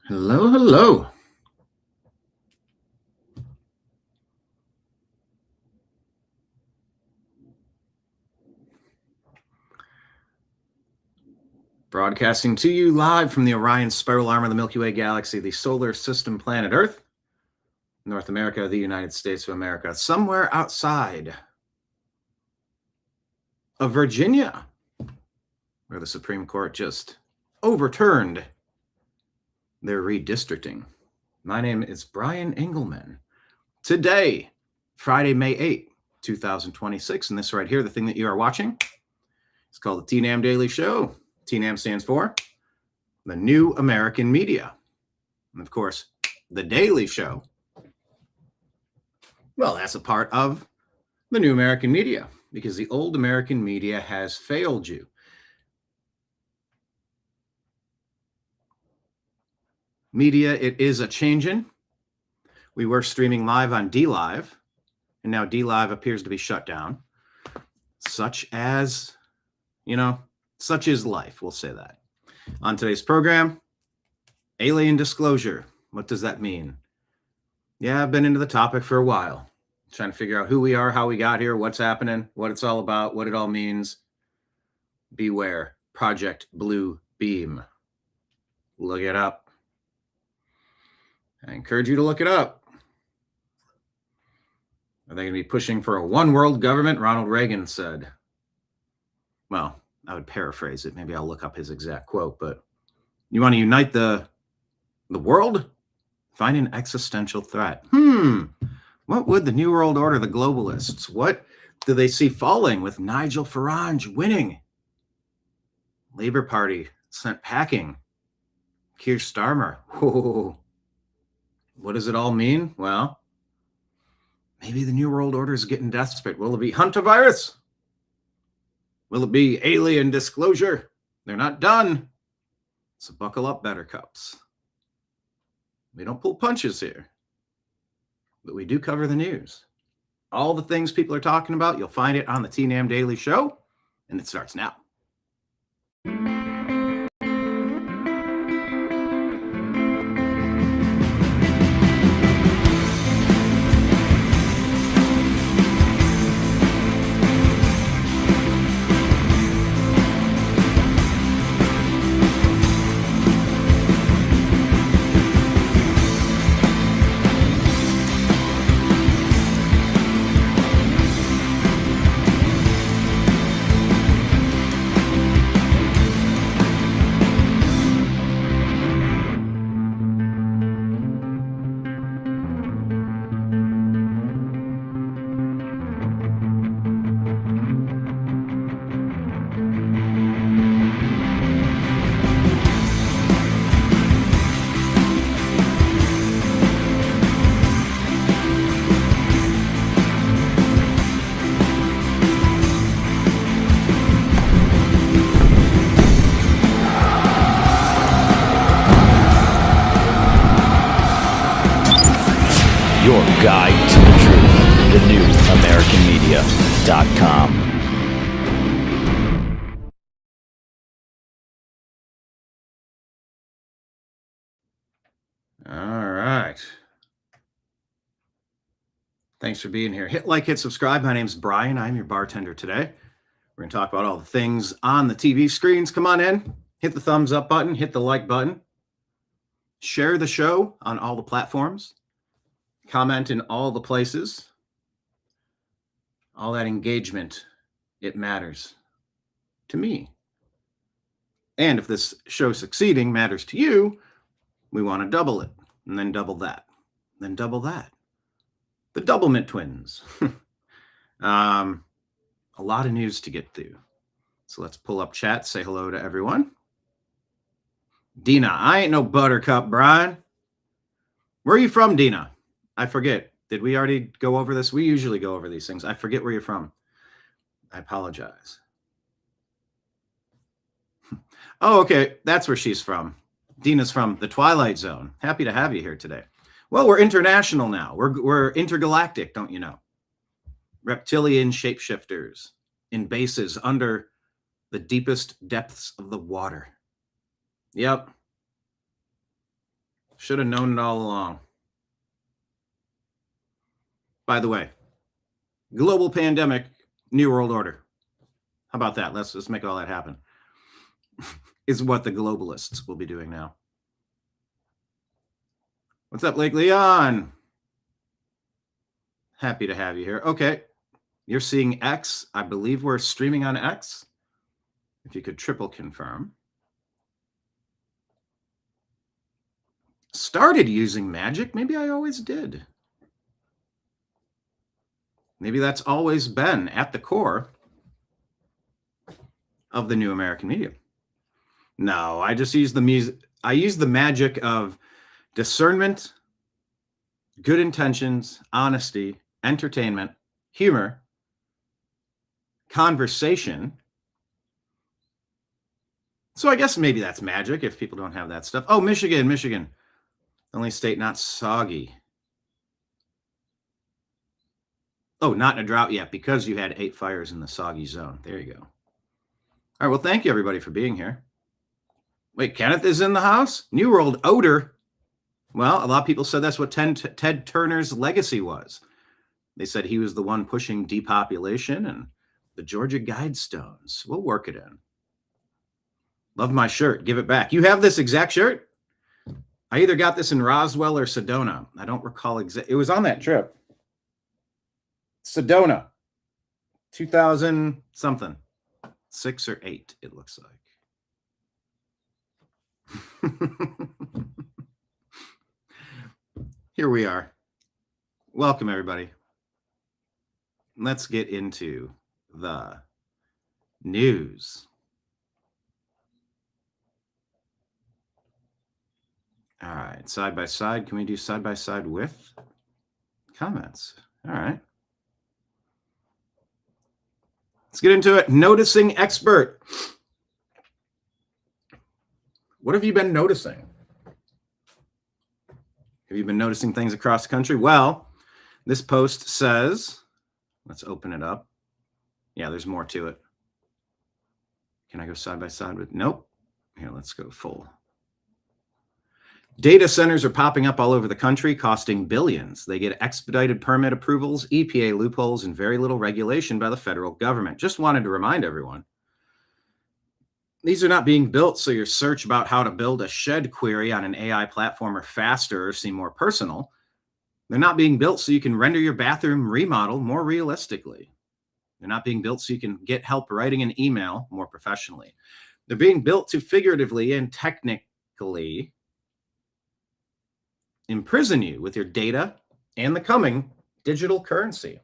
Hello, hello. Broadcasting to you live from the Orion Spiral Arm of the Milky Way Galaxy, the solar system planet Earth, North America, the United States of America, somewhere outside of Virginia, where the Supreme Court just overturned their redistricting. My name is Brian Engelman. Today, Friday, May 8th, 2026, and this right here, the thing that you are watching, it's called the TNAM Daily Show. TNAM stands for the New American Media. And of course, the Daily Show, well, that's a part of the New American Media because the old American media has failed you. Media, it is a changing. We were streaming live on DLive, and now DLive appears to be shut down. Such is life, we'll say that. On today's program, alien disclosure. What does that mean? Yeah, I've been into the topic for a while, trying to figure out who we are, how we got here, what's happening, what it's all about, what it all means. Beware, Project Blue Beam. Look it up. I encourage you to look it up. Are they going to be pushing for a one world government? Ronald Reagan said. Well, I would paraphrase it. Maybe I'll look up his exact quote, but you want to unite the world? Find an existential threat. What would the New World Order, the globalists, what do they see falling with Nigel Farange winning? Labor Party sent packing. Keir Starmer. Whoa. What does it all mean? Well, maybe the New World Order is getting desperate. Will it be hantavirus? Will it be alien disclosure? They're not done. So buckle up, buttercups. We don't pull punches here, but we do cover the news. All the things people are talking about, you'll find it on the TNAM Daily Show, and it starts now. Your guide to the truth, thenewamericanmedia.com. All right. Thanks for being here. Hit like, hit subscribe. My name's Brian. I'm your bartender today. We're going to talk about all the things on the TV screens. Come on in. Hit the thumbs up button. Hit the like button. Share the show on all the platforms. Comment in all the places. All that engagement, it matters to me. And if this show succeeding matters to you, we want to double it, and then double that, then double that. The Doublemint twins. A lot of news to get through. So let's pull up chat, say hello to everyone. Dina, I ain't no buttercup, Brian. Where are you from, Dina? I forget. Did we already go over this? We usually go over these things. I forget where you're from. I apologize. Oh, okay. That's where she's from. Dina's from the Twilight Zone. Happy to have you here today. Well, we're international now. We're intergalactic, don't you know? Reptilian shapeshifters in bases under the deepest depths of the water. Yep. Should have known it all along. By the way, global pandemic, new world order. How about that? Let's make all that happen. Is what the globalists will be doing now. What's up, Lake Leon? Happy to have you here. Okay. You're seeing X. I believe we're streaming on X. If you could triple confirm. Started using magic. Maybe I always did. Maybe that's always been at the core of the new American media. No, I just use the music. I use the magic of discernment, good intentions, honesty, entertainment, humor, conversation. So I guess maybe that's magic if people don't have that stuff. Oh, Michigan. Only state not soggy. Oh, not in a drought yet because you had 8 fires in the soggy zone. There you go. All right, well, thank you, everybody, for being here. Wait, Kenneth is in the house? New World Odor. Well, a lot of people said that's what Ted Turner's legacy was. They said he was the one pushing depopulation and the Georgia Guidestones. We'll work it in. Love my shirt. Give it back. You have this exact shirt? I either got this in Roswell or Sedona. I don't recall exactly. It was on that trip. Sedona. 2000 something. 6 or 8, it looks like. Here we are. Welcome, everybody. Let's get into the news. All right, side by side. Can we do side by side with comments? All right. Let's get into it. Noticing expert. What have you been noticing? Have you been noticing things across the country? Well, this post says, let's open it up. Yeah, there's more to it. Can I go side by side with? Nope. Here, let's go full. Data centers are popping up all over the country, costing billions. They get expedited permit approvals, EPA loopholes, and very little regulation by the federal government. Just wanted to remind everyone, these are not being built so your search about how to build a shed query on an AI platform are faster or seem more personal. They're not being built so you can render your bathroom remodel more realistically. They're not being built so you can get help writing an email more professionally. They're being built to figuratively and technically imprison you with your data and the coming digital currency.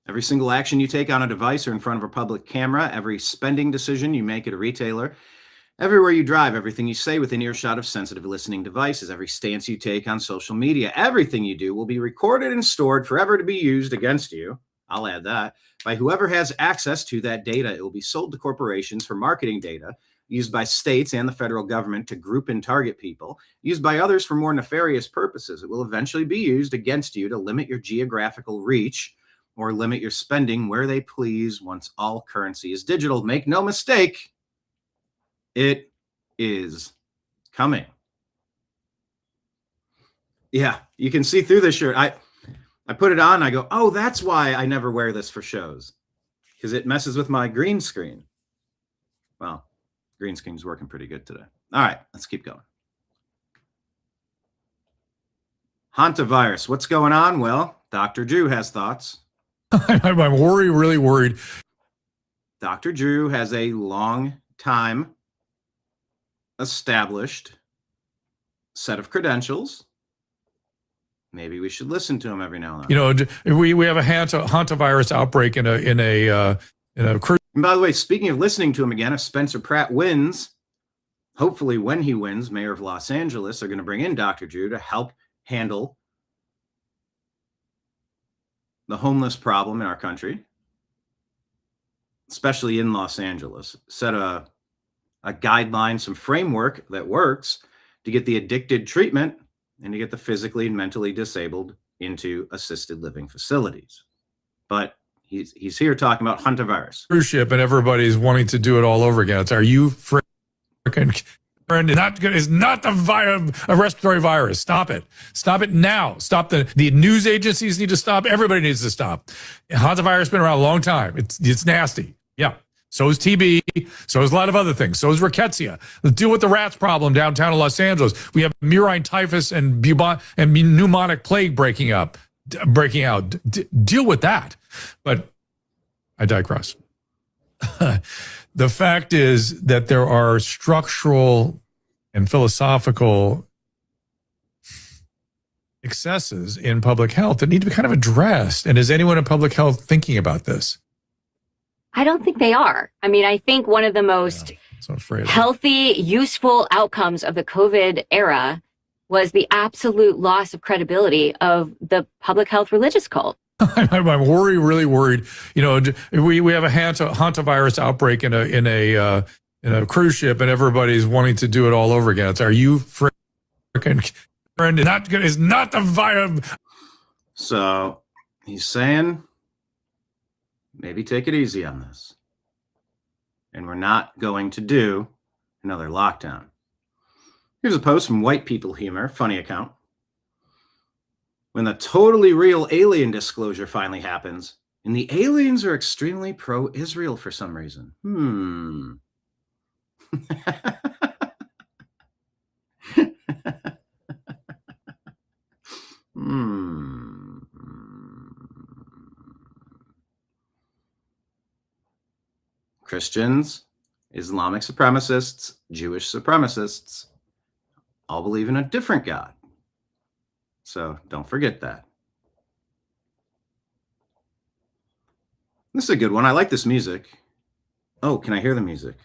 Every single action you take on a device or in front of a public camera, every spending decision you make at a retailer, everywhere you drive, everything you say within earshot of sensitive listening devices, every stance you take on social media, everything you do will be recorded and stored forever to be used against you. I'll add that. By whoever has access to that data, it will be sold to corporations for marketing data, used by states and the federal government to group and target people, used by others for more nefarious purposes. It will eventually be used against you to limit your geographical reach or limit your spending where they please once all currency is digital. Make no mistake, it is coming. Yeah, you can see through this shirt. I put it on, I go, oh, that's why I never wear this for shows, because it messes with my green screen. Well, green screen's working pretty good today. All right, let's keep going. Hantavirus, what's going on? Well, Dr. Drew has thoughts. I'm really worried. Dr. Drew has a long time established set of credentials. Maybe we should listen to him every now and then. You know, we have a hantavirus outbreak in a. And by the way, speaking of listening to him again, if Spencer Pratt wins, hopefully when he wins, mayor of Los Angeles, they're going to bring in Dr. Drew to help handle the homeless problem in our country, especially in Los Angeles. Set a guideline, some framework that works to get the addicted treatment and to get the physically and mentally disabled into assisted living facilities. But he's here talking about hantavirus. Cruise ship, and everybody's wanting to do it all over again. Are you freaking And it's not a respiratory virus. Stop it. Stop it now. Stop the news agencies need to stop. Everybody needs to stop. Hantavirus has been around a long time. It's nasty. Yeah. So is TB. So is a lot of other things. So is rickettsia. Let's deal with the rats problem downtown in Los Angeles. We have murine typhus and pneumonic plague breaking out. Deal with that. But I digress. The fact is that there are structural and philosophical excesses in public health that need to be kind of addressed. And is anyone in public health thinking about this? I don't think they are. I mean, I think one of the most healthy, useful outcomes of the COVID era was the absolute loss of credibility of the public health religious cult. I'm really worried. You know, we have a hantavirus outbreak in a cruise ship, and everybody's wanting to do it all over again. Are you freaking? It's not the virus. So he's saying, maybe take it easy on this, and we're not going to do another lockdown. Here's a post from White People Humor, funny account. When the totally real alien disclosure finally happens, and the aliens are extremely pro-Israel for some reason. Christians, Islamic supremacists, Jewish supremacists all believe in a different God. So don't forget that. This is a good one. I like this music. Oh, can I hear the music?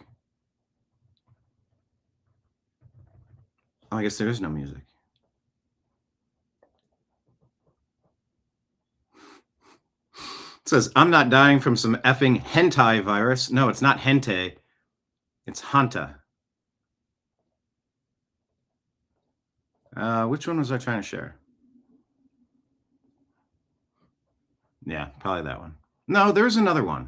Oh, I guess there is no music. It says, I'm not dying from some effing hentai virus. No, it's not hente. It's hanta. Which one was I trying to share? Yeah, probably that one. No, there's another one.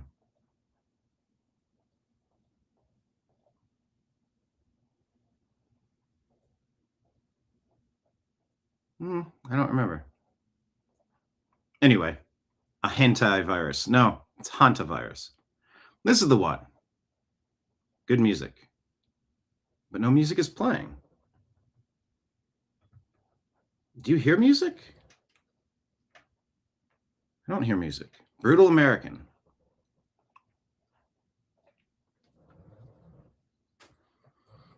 I don't remember. Anyway, a hentai virus. No, it's hantavirus. This is the one. Good music. But no music is playing. Do you hear music? I don't hear music. Brutal American.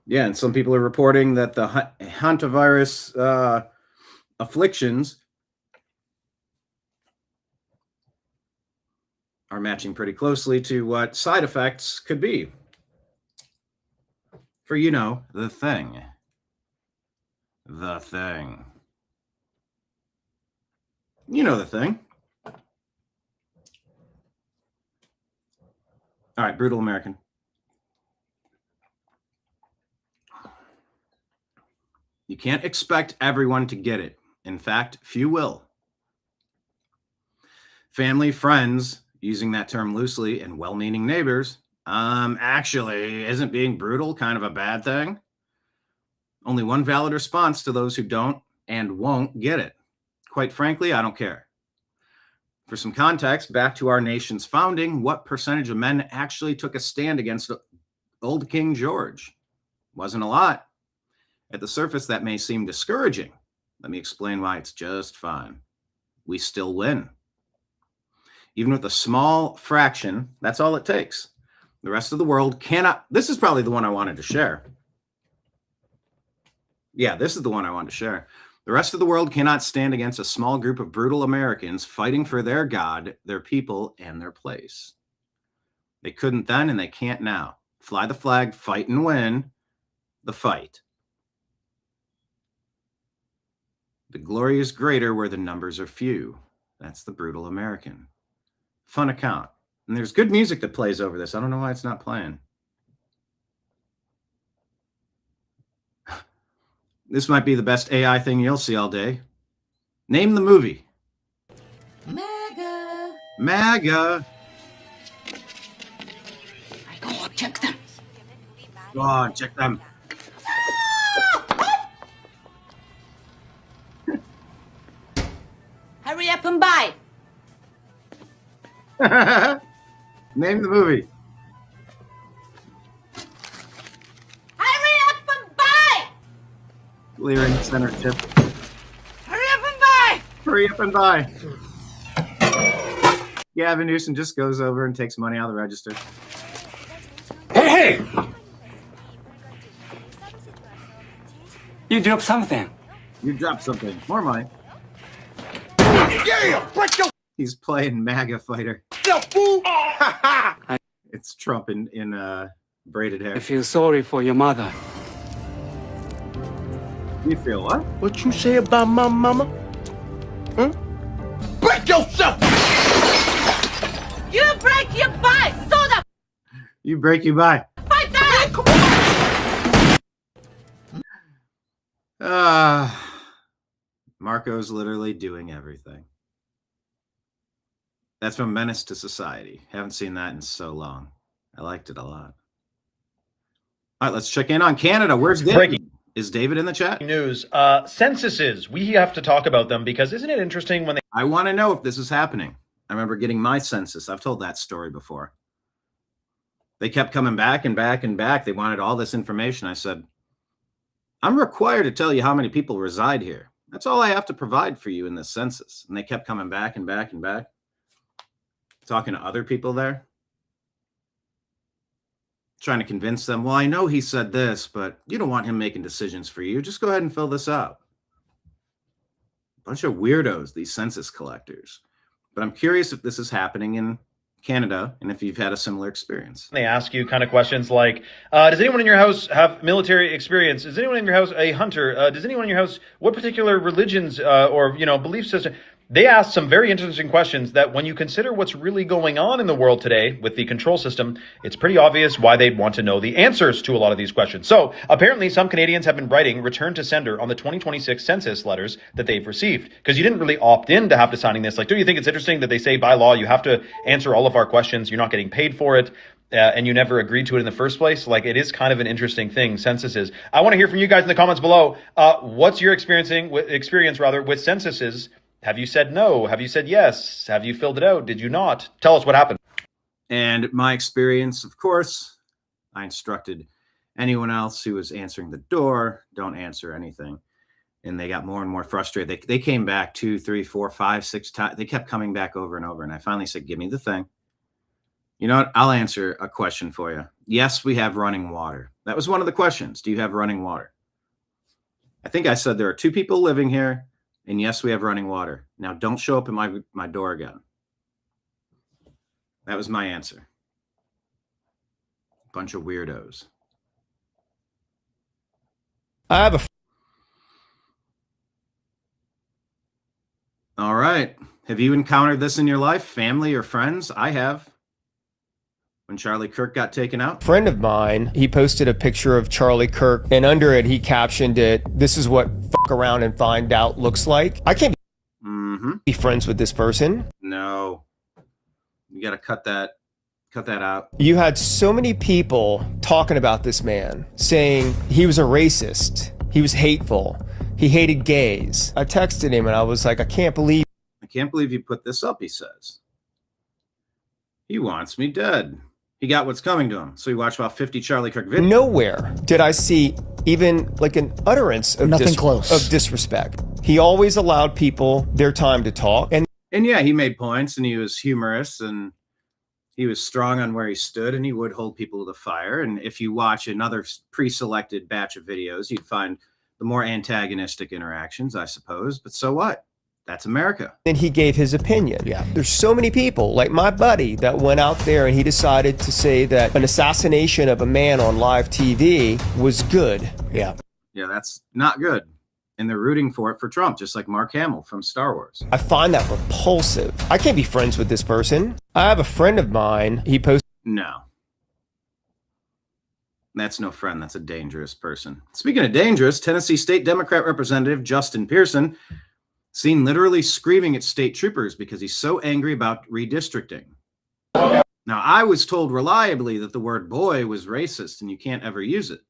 Yeah, and some people are reporting that the hantavirus afflictions are matching pretty closely to what side effects could be. For, you know, the thing. The thing. You know the thing. All right, Brutal American. You can't expect everyone to get it. In fact, few will. Family, friends, using that term loosely, and well-meaning neighbors, actually, isn't being brutal kind of a bad thing? Only one valid response to those who don't and won't get it. Quite frankly, I don't care. For some context, back to our nation's founding, what percentage of men actually took a stand against old King George? Wasn't a lot. At the surface, that may seem discouraging. Let me explain why it's just fine. We still win. Even with a small fraction, that's all it takes. The rest of the world cannot. This is probably the one I wanted to share. Yeah, this is the one I wanted to share. The rest of the world cannot stand against a small group of brutal Americans fighting for their God, their people, and their place. They couldn't then, and they can't now. Fly the flag, fight and win the fight. The glory is greater where the numbers are few. That's the brutal American. Fun account. And there's good music that plays over this. I don't know why it's not playing. This might be the best AI thing you'll see all day. Name the movie. MAGA. MAGA. Go on, check them. Go on, check them. Name the movie. Hurry up and buy! Clearing center chip. Hurry up and buy! Hurry up and buy. Gavin Newsom just goes over and takes money out of the register. Hey! You dropped something. You dropped something. More money. Yeah! Break your He's playing MAGA fighter. fool! It's Trump in braided hair. I feel sorry for your mother. You feel what? What you say about my mama? Huh? Break yourself! You break your buy! Soda! You break, you buy. Fight that! Marco's literally doing everything. That's from Menace to Society. Haven't seen that in so long. I liked it a lot. All right, let's check in on Canada. Where's David? Breaking. Is David in the chat? News. Censuses. We have to talk about them because isn't it interesting when they... I want to know if this is happening. I remember getting my census. I've told that story before. They kept coming back and back and back. They wanted all this information. I said, I'm required to tell you how many people reside here. That's all I have to provide for you in this census. And they kept coming back and back and back. Talking to other people there. Trying to convince them, well, I know he said this, but you don't want him making decisions for you. Just go ahead and fill this out. Bunch of weirdos, these census collectors. But I'm curious if this is happening in Canada and if you've had a similar experience. They ask you kind of questions like, does anyone in your house have military experience? Is anyone in your house a hunter? Does anyone in your house, what particular religions or, belief system? They ask some very interesting questions that when you consider what's really going on in the world today with the control system, it's pretty obvious why they'd want to know the answers to a lot of these questions. So apparently some Canadians have been writing return to sender on the 2026 census letters that they've received because you didn't really opt in to have to signing this. Like, don't you think it's interesting that they say by law you have to answer all of our questions? You're not getting paid for it. And you never agreed to it in the first place. Like, it is kind of an interesting thing, censuses. I want to hear from you guys in the comments below. What's your experience with censuses? Have you said no? Have you said yes? Have you filled it out? Did you not? Tell us what happened. And my experience, of course, I instructed anyone else who was answering the door, don't answer anything. And they got more and more frustrated. They came back 2, 3, 4, 5, 6 times. They kept coming back over and over. And I finally said, give me the thing. You know what? I'll answer a question for you. Yes, we have running water. That was one of the questions. Do you have running water? I think I said there are 2 people living here. And yes, we have running water. Now, don't show up at my door again. That was my answer. Bunch of weirdos. I have a... All right. Have you encountered this in your life, family or friends? I have. When Charlie Kirk got taken out? friend of mine, he posted a picture of Charlie Kirk, and under it, he captioned it, "This is what fuck around and find out looks like." I can't be friends with this person. No. You got to cut that out. You had so many people talking about this man, saying he was a racist, he was hateful, he hated gays. I texted him and I was like, I can't believe you put this up, he says. He wants me dead. He got what's coming to him. So he watched about 50 Charlie Kirk videos. Nowhere did I see even like an utterance of disrespect. He always allowed people their time to talk. And yeah, he made points and he was humorous and he was strong on where he stood and he would hold people to the fire. And if you watch another pre-selected batch of videos, you'd find the more antagonistic interactions, I suppose. But so what? That's America. And he gave his opinion. Yeah. There's so many people, like my buddy, that went out there and he decided to say that an assassination of a man on live TV was good. Yeah. Yeah, that's not good. And they're rooting for it for Trump, just like Mark Hamill from Star Wars. I find that repulsive. I can't be friends with this person. I have a friend of mine, he posted... No. That's no friend. That's a dangerous person. Speaking of dangerous, Tennessee State Democrat Representative Justin Pearson seen literally screaming at state troopers because he's so angry about redistricting. Now, I was told reliably that the word boy was racist and you can't ever use it.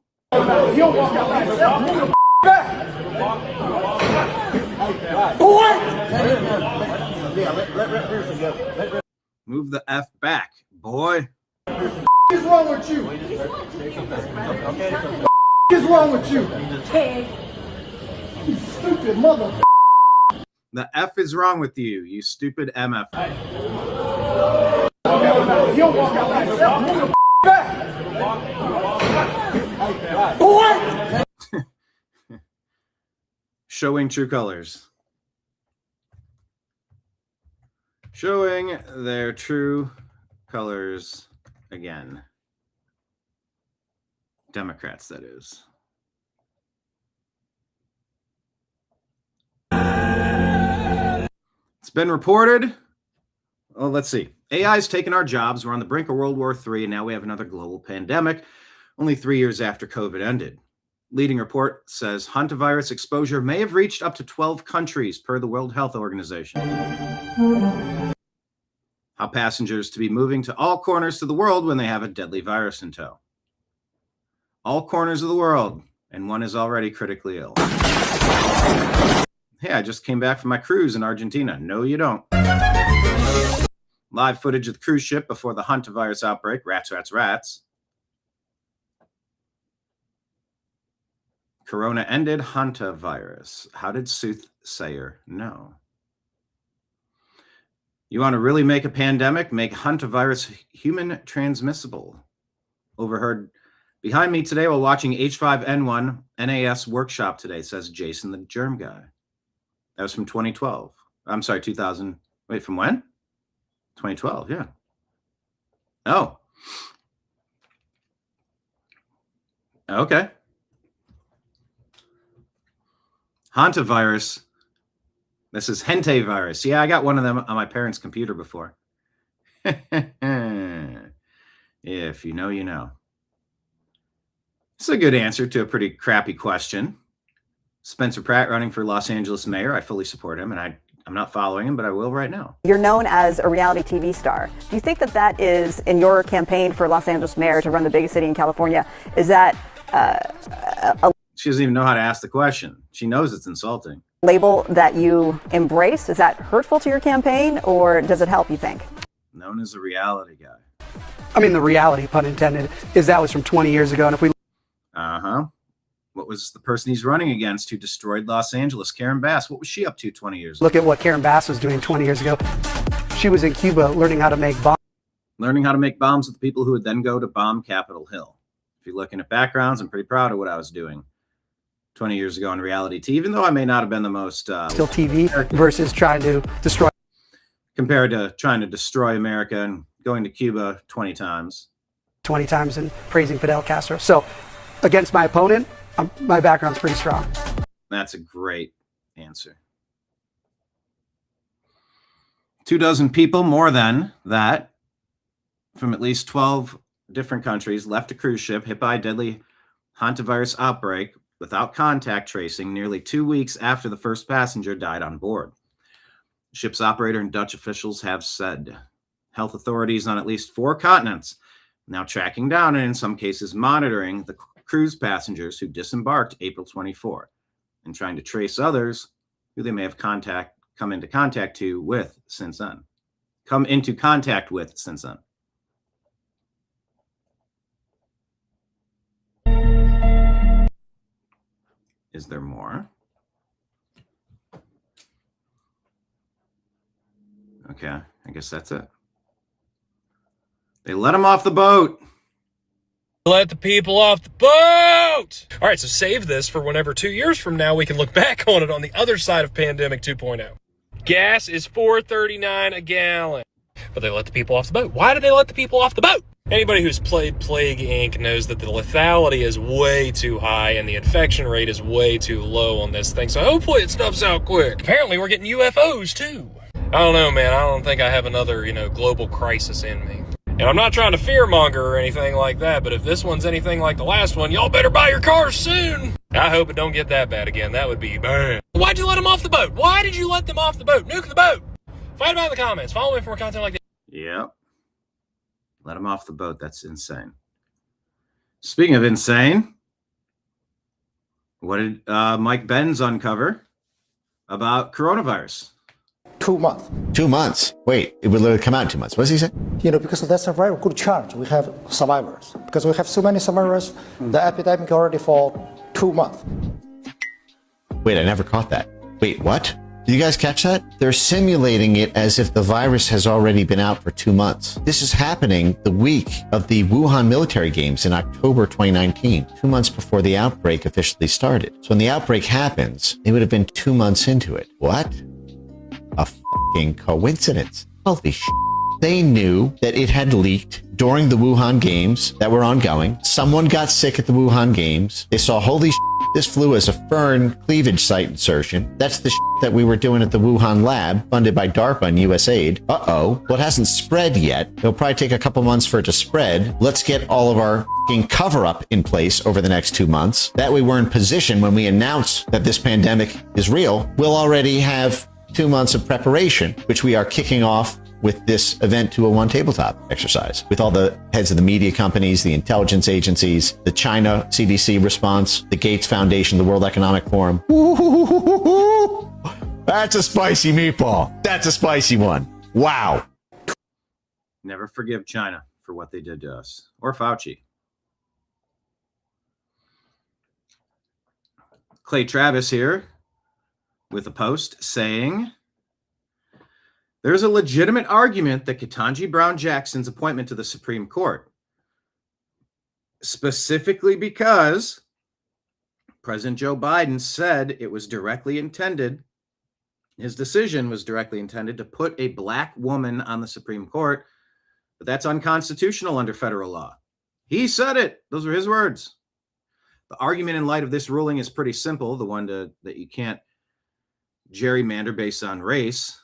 Move the F back, boy. What is wrong with you? What is wrong with you? You stupid mother. The F is wrong with you, you stupid MF. You don't walk out like that. Move the back. Boy! Showing true colors. Showing their true colors again. Democrats, that is. It's been reported. Oh, let's see. AI's taken our jobs. We're on the brink of World War III, and now we have another global pandemic, only 3 years after COVID ended. Leading report says hantavirus exposure may have reached up to 12 countries per the World Health Organization. How passengers to be moving to all corners of the world when they have a deadly virus in tow. All corners of the world, and one is already critically ill. Hey, I just came back from my cruise in Argentina. No, you don't. Live footage of the cruise ship before the hantavirus outbreak. Rats, rats, rats. Corona ended, hantavirus. How did soothsayer know? You want to really make a pandemic? Make hantavirus human transmissible. Overheard behind me today while watching H5N1 NAS workshop today, says Jason the Germ Guy. That was from 2012. I'm sorry, 2000. Wait, from when? 2012, yeah. Oh. Okay. Hantavirus. This is Hente virus. Yeah, I got one of them on my parents' computer before. If you know, you know. It's a good answer to a pretty crappy question. Spencer Pratt running for Los Angeles mayor. I fully support him, and I'm not following him, but I will right now. You're known as a reality TV star. Do you think that that is, in your campaign for Los Angeles mayor to run the biggest city in California, is that She doesn't even know how to ask the question. She knows it's insulting. Label that you embrace? Is that hurtful to your campaign, or does it help, you think? Known as a reality guy. I mean, the reality, pun intended, is that was from 20 years ago. And if we... What was the person he's running against who destroyed Los Angeles? Karen Bass. What was she up to 20 years ago? Look at what Karen Bass was doing 20 years ago. She was in Cuba learning how to make bombs. Learning how to make bombs with the people who would then go to bomb Capitol Hill. If you're looking at backgrounds, I'm pretty proud of what I was doing 20 years ago on reality TV, even though I may not have been the most... still TV versus trying to destroy... Compared to trying to destroy America and going to Cuba 20 times. 20 times and praising Fidel Castro. So, against my opponent, my background's pretty strong. That's a great answer. 24 people, more than that, from at least 12 different countries, left a cruise ship hit by a deadly hantavirus outbreak without contact tracing nearly 2 weeks after the first passenger died on board. The ship's operator and Dutch officials have said. Health authorities on at least 4 continents now tracking down and in some cases monitoring the cruise passengers who disembarked April 24 and trying to trace others who they may have come into contact with since then. Is there more? Okay, I guess that's it. They let him off the boat. Let the people off the boat! All right, so save this for whenever 2 years from now we can look back on it on the other side of Pandemic 2.0. Gas is $4.39 a gallon. But they let the people off the boat. Why did they let the people off the boat? Anybody who's played Plague Inc. knows that the lethality is way too high and the infection rate is way too low on this thing, so hopefully it stuffs out quick. Apparently we're getting UFOs too. I don't know, man. I don't think I have another, global crisis in me. And I'm not trying to fearmonger or anything like that, but if this one's anything like the last one, y'all better buy your cars soon. I hope it don't get that bad again. That would be bad. Why'd you let them off the boat? Why did you let them off the boat? Nuke the boat. Fight about in the comments. Follow me for more content like this. Yep. Let them off the boat. That's insane. Speaking of insane, what did Mike Benz uncover about coronavirus? 2 months. 2 months? Wait, it would literally come out in 2 months. What does he say? Because that's a very good chance. We have survivors. Because we have so many survivors, the epidemic already for 2 months. Wait, I never caught that. Wait, what? Did you guys catch that? They're simulating it as if the virus has already been out for 2 months. This is happening the week of the Wuhan military games in October 2019, 2 months before the outbreak officially started. So when the outbreak happens, it would have been 2 months into it. What? A fucking coincidence. Holy shit. They knew that it had leaked during the Wuhan games that were ongoing. Someone got sick at the Wuhan games. They saw, holy shit, this flew as a fern cleavage site insertion. That's the shit that we were doing at the Wuhan lab, funded by DARPA and USAID. Uh-oh. Well, it hasn't spread yet. It'll probably take a couple months for it to spread. Let's get all of our cover-up in place over the next 2 months. That way we're in position when we announce that this pandemic is real. We'll already have 2 months of preparation, which we are kicking off with this Event 201 tabletop exercise, with all the heads of the media companies, the intelligence agencies, the China CDC response, the Gates Foundation, the World Economic Forum. That's a spicy meatball. That's a spicy one. Wow. Never forgive China for what they did to us, or Fauci. Clay Travis here with a post saying, there's a legitimate argument that Ketanji Brown Jackson's appointment to the Supreme Court, specifically because President Joe Biden said it was directly intended, his decision was directly intended to put a black woman on the Supreme Court, but that's unconstitutional under federal law. He said it. Those were his words. The argument in light of this ruling is pretty simple, the one that you can't gerrymander based on race.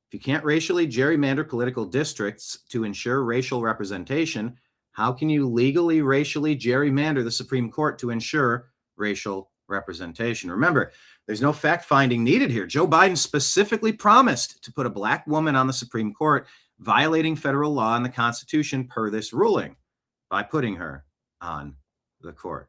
If you can't racially gerrymander political districts to ensure racial representation, how can you legally racially gerrymander the Supreme Court to ensure racial representation? Remember, there's no fact-finding needed here. Joe Biden specifically promised to put a black woman on the Supreme Court, violating federal law and the Constitution per this ruling by putting her on the court.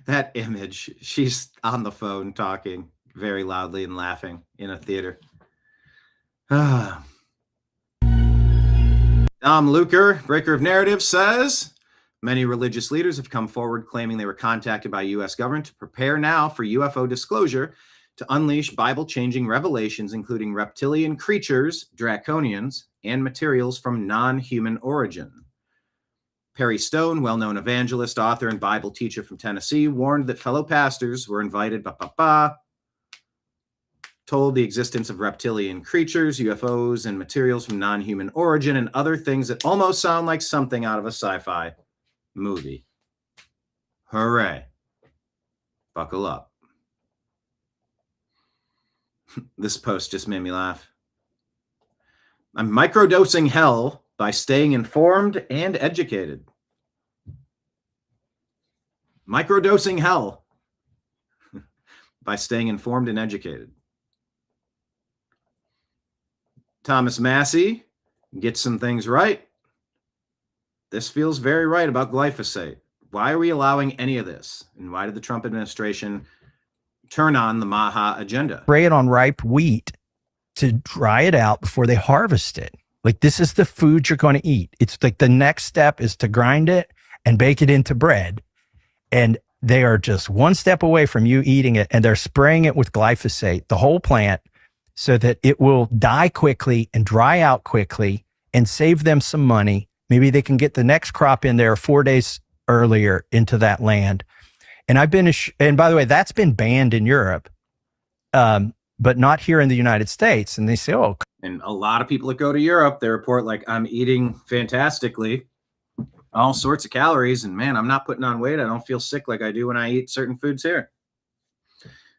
That image, she's on the phone talking very loudly and laughing in a theater. Dom Luker, breaker of narrative, says, many religious leaders have come forward claiming they were contacted by U.S. government to prepare now for UFO disclosure to unleash Bible-changing revelations, including reptilian creatures, draconians, and materials from non-human origin. Perry Stone, well-known evangelist, author, and Bible teacher from Tennessee, warned that fellow pastors were invited, told the existence of reptilian creatures, UFOs, and materials from non-human origin, and other things that almost sound like something out of a sci-fi movie. Hooray. Buckle up. This post just made me laugh. I'm microdosing hell by staying informed and educated. Microdosing hell by staying informed and educated. Thomas Massey gets some things right. This feels very right about glyphosate. Why are we allowing any of this? And why did the Trump administration turn on the MAGA agenda? Spray it on ripe wheat to dry it out before they harvest it. Like, this is the food you're going to eat. It's like the next step is to grind it and bake it into bread. And they are just one step away from you eating it. And they're spraying it with glyphosate, the whole plant, so that it will die quickly and dry out quickly and save them some money. Maybe they can get the next crop in there 4 days earlier into that land. And and by the way, that's been banned in Europe, but not here in the United States. And they say, oh. And a lot of people that go to Europe, they report like, I'm eating fantastically, all sorts of calories. And man, I'm not putting on weight. I don't feel sick like I do when I eat certain foods here.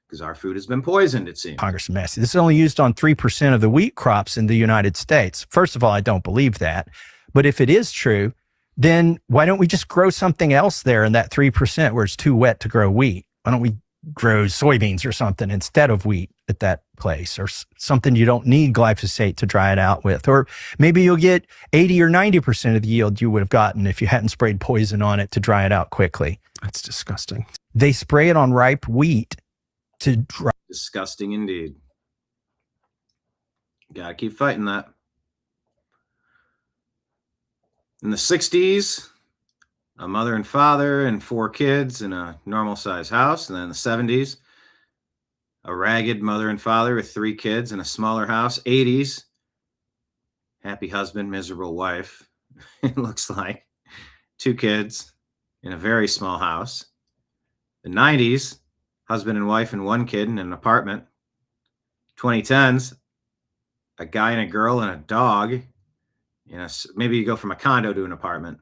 Because our food has been poisoned, it seems. Congressman Massey, this is only used on 3% of the wheat crops in the United States. First of all, I don't believe that. But if it is true, then why don't we just grow something else there in that 3% where it's too wet to grow wheat? Why don't we grow soybeans or something instead of wheat at that place, or something you don't need glyphosate to dry it out with? Or maybe you'll get 80 or 90% of the yield you would have gotten if you hadn't sprayed poison on it to dry it out quickly. That's disgusting. They spray it on ripe wheat to drive. Disgusting indeed. Gotta keep fighting that. In the 60s, a mother and father and 4 kids in a normal size house. And then in the 70s, a ragged mother and father with 3 kids in a smaller house. 80s, happy husband, miserable wife. It looks like 2 kids in a very small house. The 90s, husband and wife and 1 kid in an apartment. 2010s, a guy and a girl and a dog. Maybe you go from a condo to an apartment.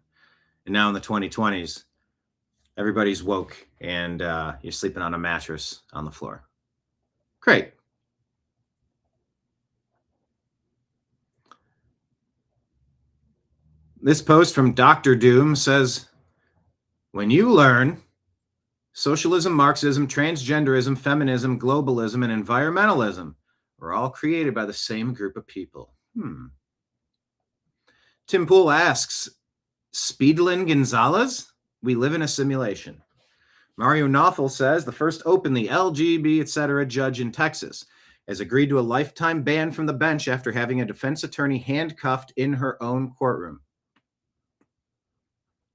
And now in the 2020s, everybody's woke and you're sleeping on a mattress on the floor. Great. This post from Dr. Doom says, when you learn socialism, Marxism, transgenderism, feminism, globalism, and environmentalism are all created by the same group of people. Tim Pool asks, Speedlin Gonzalez? We live in a simulation. Mario Knopfel says the first openly LGB, etc. judge in Texas has agreed to a lifetime ban from the bench after having a defense attorney handcuffed in her own courtroom.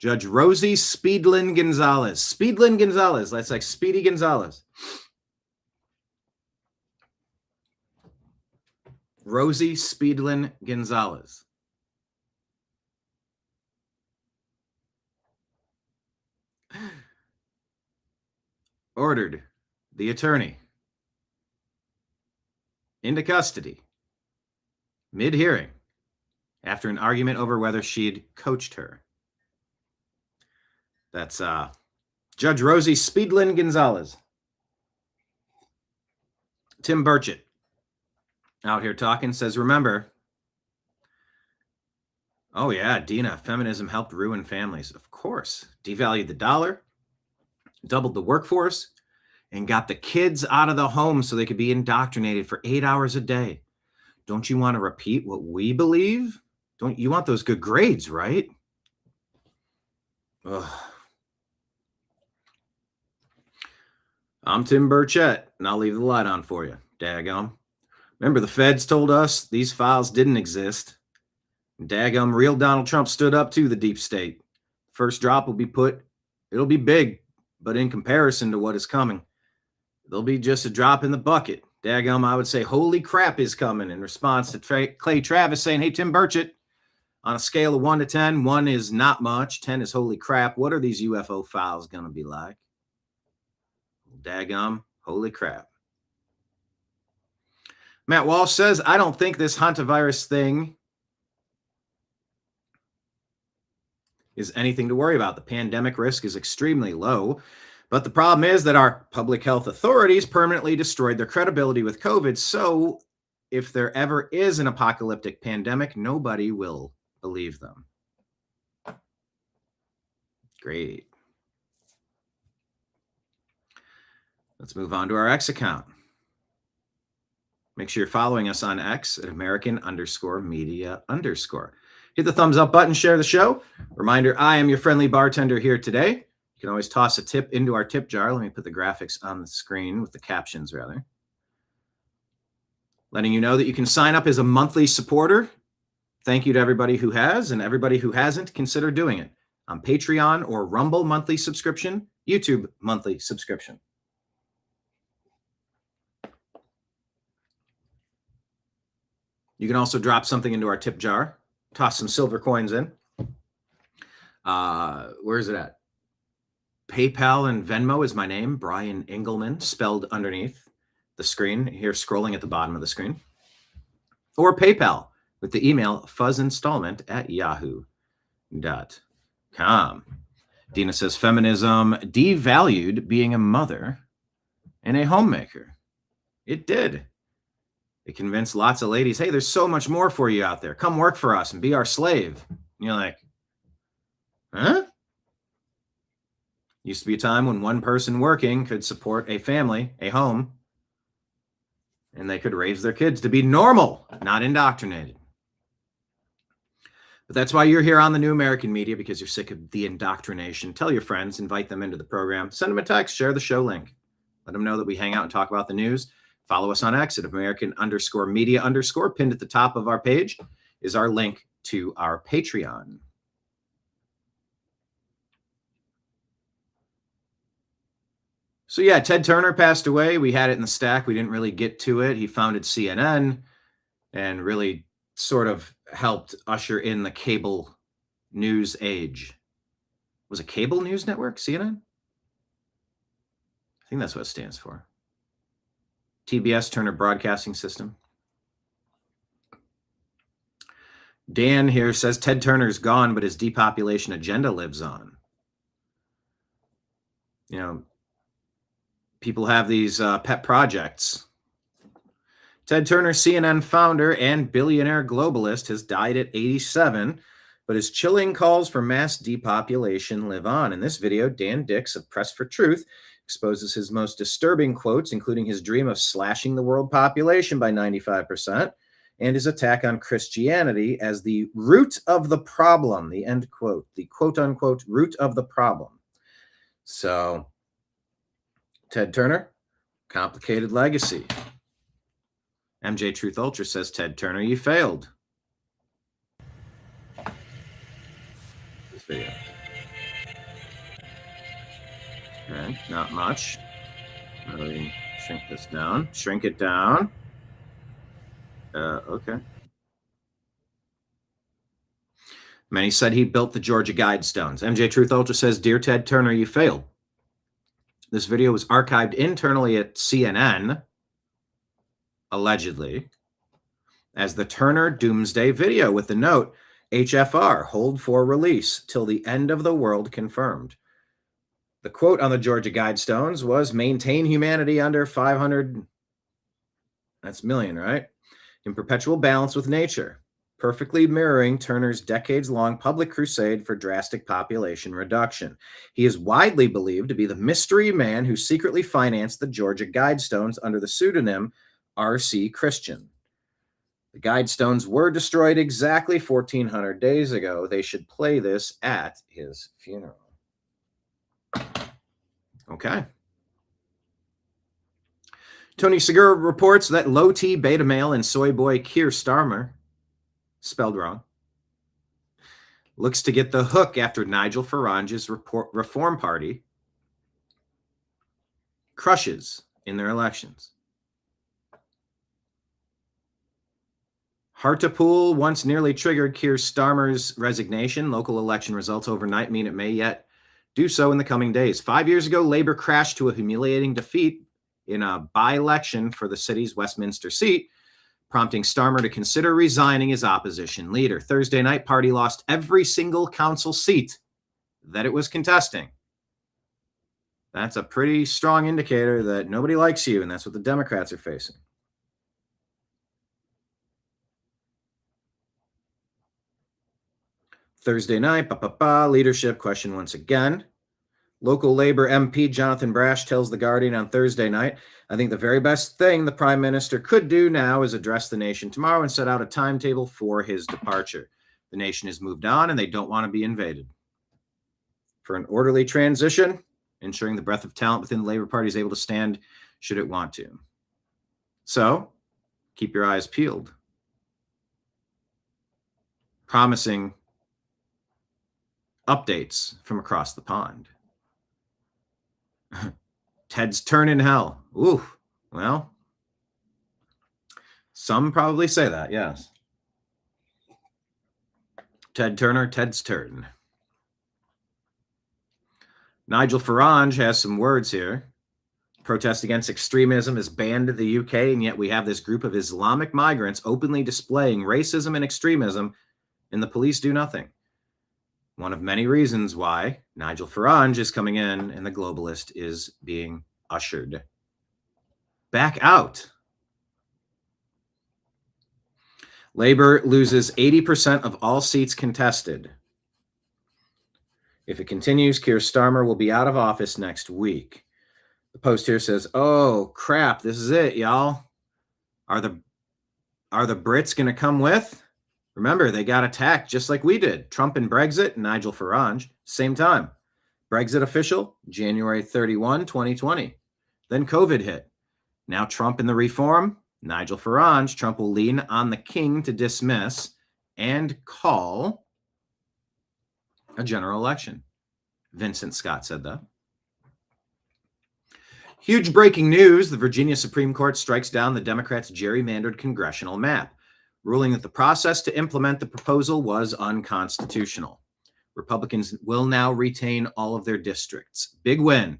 Judge Rosie Speedlin Gonzalez. Speedlin Gonzalez. That's like Speedy Gonzalez. Rosie Speedlin Gonzalez. Ordered the attorney into custody mid-hearing after an argument over whether she'd coached her. That's Judge Rosie Speedlin Gonzalez. Tim Burchett out here talking, says, remember, oh yeah, Dina, feminism helped ruin families. Of course. Devalued the dollar, doubled the workforce, and got the kids out of the home so they could be indoctrinated for 8 hours a day. Don't you want to repeat what we believe? Don't you want those good grades, right? Ugh. I'm Tim Burchett, and I'll leave the light on for you. Daggum. Remember, the feds told us these files didn't exist. Daggum, real Donald Trump stood up to the deep state. First drop will be it'll be big, but in comparison to what is coming, there'll be just a drop in the bucket. Daggum, I would say, holy crap is coming in response to Clay Travis saying, hey, Tim Burchett, on a scale of 1 to 10, 1 is not much, 10 is holy crap. What are these UFO files going to be like? Daggum, holy crap. Matt Walsh says, I don't think this hantavirus thing is anything to worry about. The pandemic risk is extremely low. But the problem is that our public health authorities permanently destroyed their credibility with COVID. So if there ever is an apocalyptic pandemic, nobody will believe them. Great. Let's move on to our X account. Make sure you're following us on X at American_media_. Hit the thumbs up button, share the show. Reminder, I am your friendly bartender here today. You can always toss a tip into our tip jar. Let me put the graphics on the screen with the captions, rather. Letting you know that you can sign up as a monthly supporter. Thank you to everybody who has, and everybody who hasn't, consider doing it on Patreon or Rumble monthly subscription, YouTube monthly subscription. You can also drop something into our tip jar, toss some silver coins in. Where is it at? PayPal and Venmo is my name, Brian Engelman, spelled underneath the screen here, scrolling at the bottom of the screen. Or PayPal with the email fuzzinstallment@yahoo.com. Dina says, feminism devalued being a mother and a homemaker. It did. It convinced lots of ladies, hey, there's so much more for you out there. Come work for us and be our slave. And you're like, huh? Used to be a time when one person working could support a family, a home, and they could raise their kids to be normal, not indoctrinated. But that's why you're here on the New American Media, because you're sick of the indoctrination. Tell your friends, invite them into the program, send them a text, share the show link. Let them know that we hang out and talk about the news. Follow us on X at American_media_. Pinned at the top of our page is our link to our Patreon. So yeah, Ted Turner passed away. We had it in the stack. We didn't really get to it. He founded CNN and really sort of helped usher in the cable news age. Was it cable news network, CNN? I think that's what it stands for. TBS, Turner Broadcasting System. Dan here says Ted Turner's gone, but his depopulation agenda lives on. You know, people have these pet projects. Ted Turner, CNN founder and billionaire globalist, has died at 87, but his chilling calls for mass depopulation live on. In this video, Dan Dix of Press for Truth exposes his most disturbing quotes, including his dream of slashing the world population by 95% and his attack on Christianity as the root of the problem, the end quote, the quote-unquote root of the problem. So, Ted Turner, complicated legacy. MJ Truth Ultra says, Ted Turner, you failed. This video. Okay, not much. Really shrink this down. Shrink it down. Okay. Many said he built the Georgia Guidestones. MJ Truth Ultra says, Dear Ted Turner, you failed. This video was archived internally at CNN, allegedly, as the Turner Doomsday video with the note, HFR, hold for release till the end of the world confirmed. The quote on the Georgia Guidestones was, maintain humanity under 500, that's million, right? In perpetual balance with nature, perfectly mirroring Turner's decades-long public crusade for drastic population reduction. He is widely believed to be the mystery man who secretly financed the Georgia Guidestones under the pseudonym R.C. Christian. The Guidestones were destroyed exactly 1,400 days ago. They should play this at his funeral. Okay. Tony Segura reports that low T beta male and soy boy Keir Starmer, spelled wrong, looks to get the hook after Nigel Farange's Reform Party crushes in their elections. Hartlepool once nearly triggered Keir Starmer's resignation. Local election results overnight mean it may yet do so in the coming days. 5 years ago, Labour crashed to a humiliating defeat in a by-election for the city's Westminster seat, prompting Starmer to consider resigning as opposition leader. Thursday night, party lost every single council seat that it was contesting. That's a pretty strong indicator that nobody likes you, and that's what the Democrats are facing. Thursday night, leadership question once again. Local Labor MP Jonathan Brash tells The Guardian on Thursday night, I think the very best thing the Prime Minister could do now is address the nation tomorrow and set out a timetable for his departure. The nation has moved on and they don't want to be invaded. For an orderly transition, ensuring the breadth of talent within the Labor Party is able to stand should it want to. So, keep your eyes peeled. Promising updates from across the pond. Ted's turn in hell. Ooh, well, some probably say that, yes. Ted Turner, Ted's turn. Nigel Farange has some words here. Protest against extremism is banned in the UK, and yet we have this group of Islamic migrants openly displaying racism and extremism, and the police do nothing. One of many reasons why Nigel Farange is coming in and the globalist is being ushered back out. Labor loses 80% of all seats contested. If it continues, Keir Starmer will be out of office next week. The Post here says, oh, crap, this is it, y'all. Are the Brits going to come with? Remember, they got attacked just like we did. Trump and Brexit, Nigel Farange, same time. Brexit official, January 31, 2020. Then COVID hit. Now Trump in the reform, Nigel Farange, Trump will lean on the king to dismiss and call a general election. Vincent Scott said that. Huge breaking news. The Virginia Supreme Court strikes down the Democrats' gerrymandered congressional map, ruling that the process to implement the proposal was unconstitutional. Republicans will now retain all of their districts. Big win.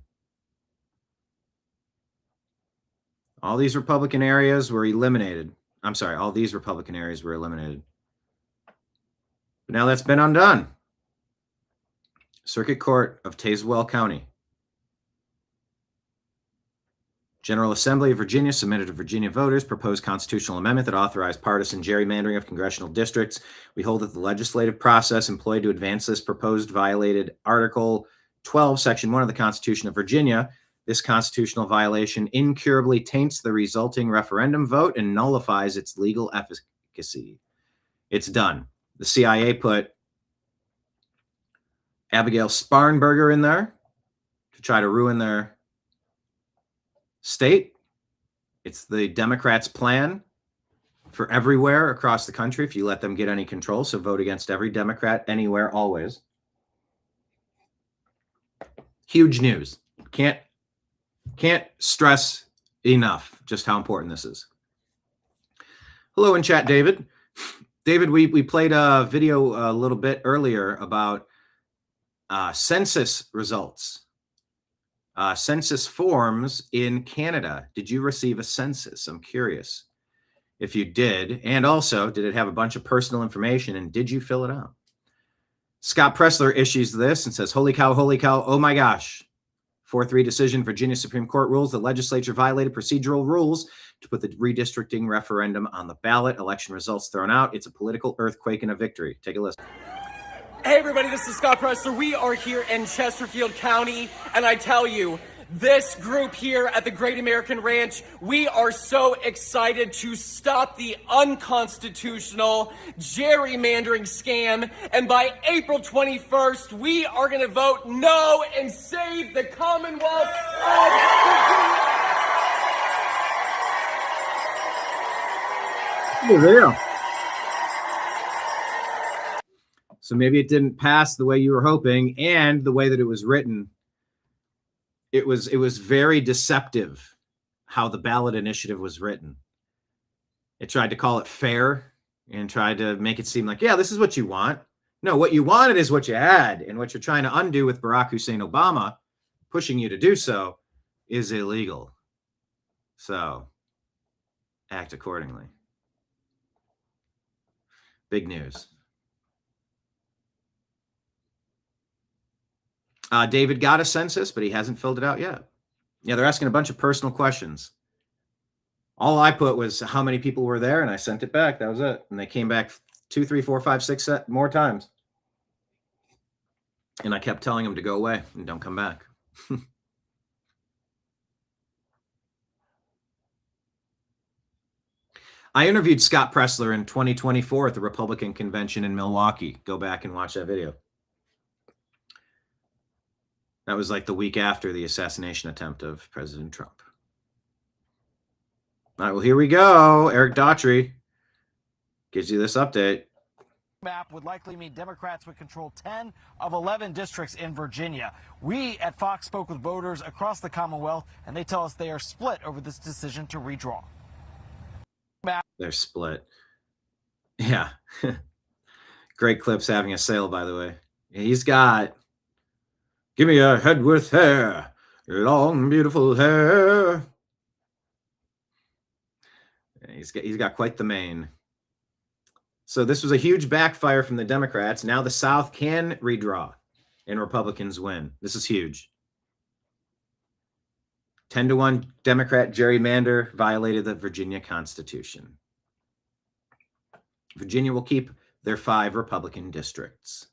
All these Republican areas were eliminated. I'm sorry, all these Republican areas were eliminated. But now that's been undone. Circuit Court of Tazewell County. General Assembly of Virginia submitted to Virginia voters proposed constitutional amendment that authorized partisan gerrymandering of congressional districts. We hold that the legislative process employed to advance this proposed violated Article 12, Section 1 of the Constitution of Virginia. This constitutional violation incurably taints the resulting referendum vote and nullifies its legal efficacy. It's done. The CIA put Abigail Sparrenberger in there to try to ruin their state. It's the Democrats' plan for everywhere across the country if you let them get any control. So vote against every Democrat anywhere, always. Huge news. Can't stress enough just how important this is. Hello in chat, David. David, we played a video a little bit earlier about census results. Census forms in Canada. Did you receive a census? I'm curious if you did. And also, did it have a bunch of personal information, and did you fill it out? Scott Pressler issues this and says, holy cow, oh my gosh. 4-3 decision, Virginia Supreme Court rules the legislature violated procedural rules to put the redistricting referendum on the ballot. Election results thrown out. It's a political earthquake and a victory. Take a listen. Hey everybody, this is Scott Pressler. We are here in Chesterfield County, and I tell you, this group here at the Great American Ranch, we are so excited to stop the unconstitutional gerrymandering scam, and by April 21st, we are going to vote no and save the Commonwealth of Virginia. So maybe it didn't pass the way you were hoping, and the way that it was written, it was very deceptive how the ballot initiative was written. It tried to call it fair and tried to make it seem like, yeah, this is what you want. No, what you wanted is what you had, and what you're trying to undo with Barack Hussein Obama pushing you to do so is illegal. So act accordingly. Big news. David got a census, but he hasn't filled it out yet. Yeah, they're asking a bunch of personal questions. All I put was how many people were there, and I sent it back. That was it. And they came back 2, 3, 4, 5, 6 more times. And I kept telling them to go away and don't come back. I interviewed Scott Pressler in 2024 at the Republican convention in Milwaukee. Go back and watch that video. That was like the week after the assassination attempt of President Trump. All right, well, here we go. Eric Daughtry gives you this update. Map would likely mean Democrats would control 10 of 11 districts in Virginia. We at Fox spoke with voters across the Commonwealth, and they tell us they are split over this decision to redraw. They're split. Yeah. Great Clip's having a sale, by the way. He's got... Give me a head with hair, long, beautiful hair. He's got quite the mane. So this was a huge backfire from the Democrats. Now the South can redraw and Republicans win. This is huge. 10-1 Democrat gerrymander violated the Virginia Constitution. Virginia will keep their 5 Republican districts.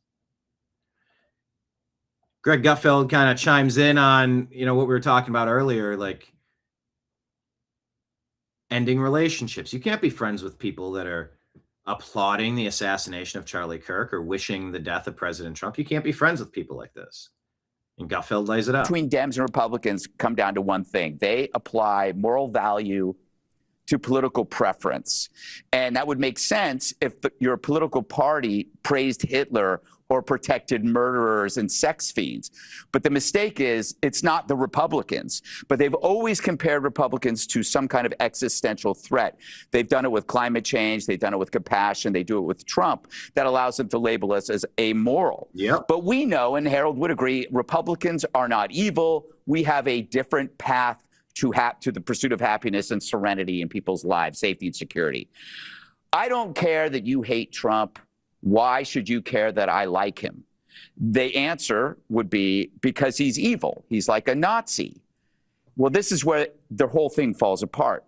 Greg Gutfeld kind of chimes in on, what we were talking about earlier, like ending relationships. You can't be friends with people that are applauding the assassination of Charlie Kirk or wishing the death of President Trump. You can't be friends with people like this. And Gutfeld lays it out. Between Dems and Republicans come down to one thing. They apply moral value to political preference. And that would make sense if your political party praised Hitler or protected murderers and sex fiends. But the mistake is it's not the Republicans. But they've always compared Republicans to some kind of existential threat. They've done it with climate change. They've done it with compassion. They do it with Trump. That allows them to label us as amoral. Yep. But we know, and Harold would agree, Republicans are not evil. We have a different path to the pursuit of happiness and serenity in people's lives, safety and security. I don't care that you hate Trump. Why should you care that I like him? The answer would be because he's evil. He's like a Nazi. Well, this is where the whole thing falls apart.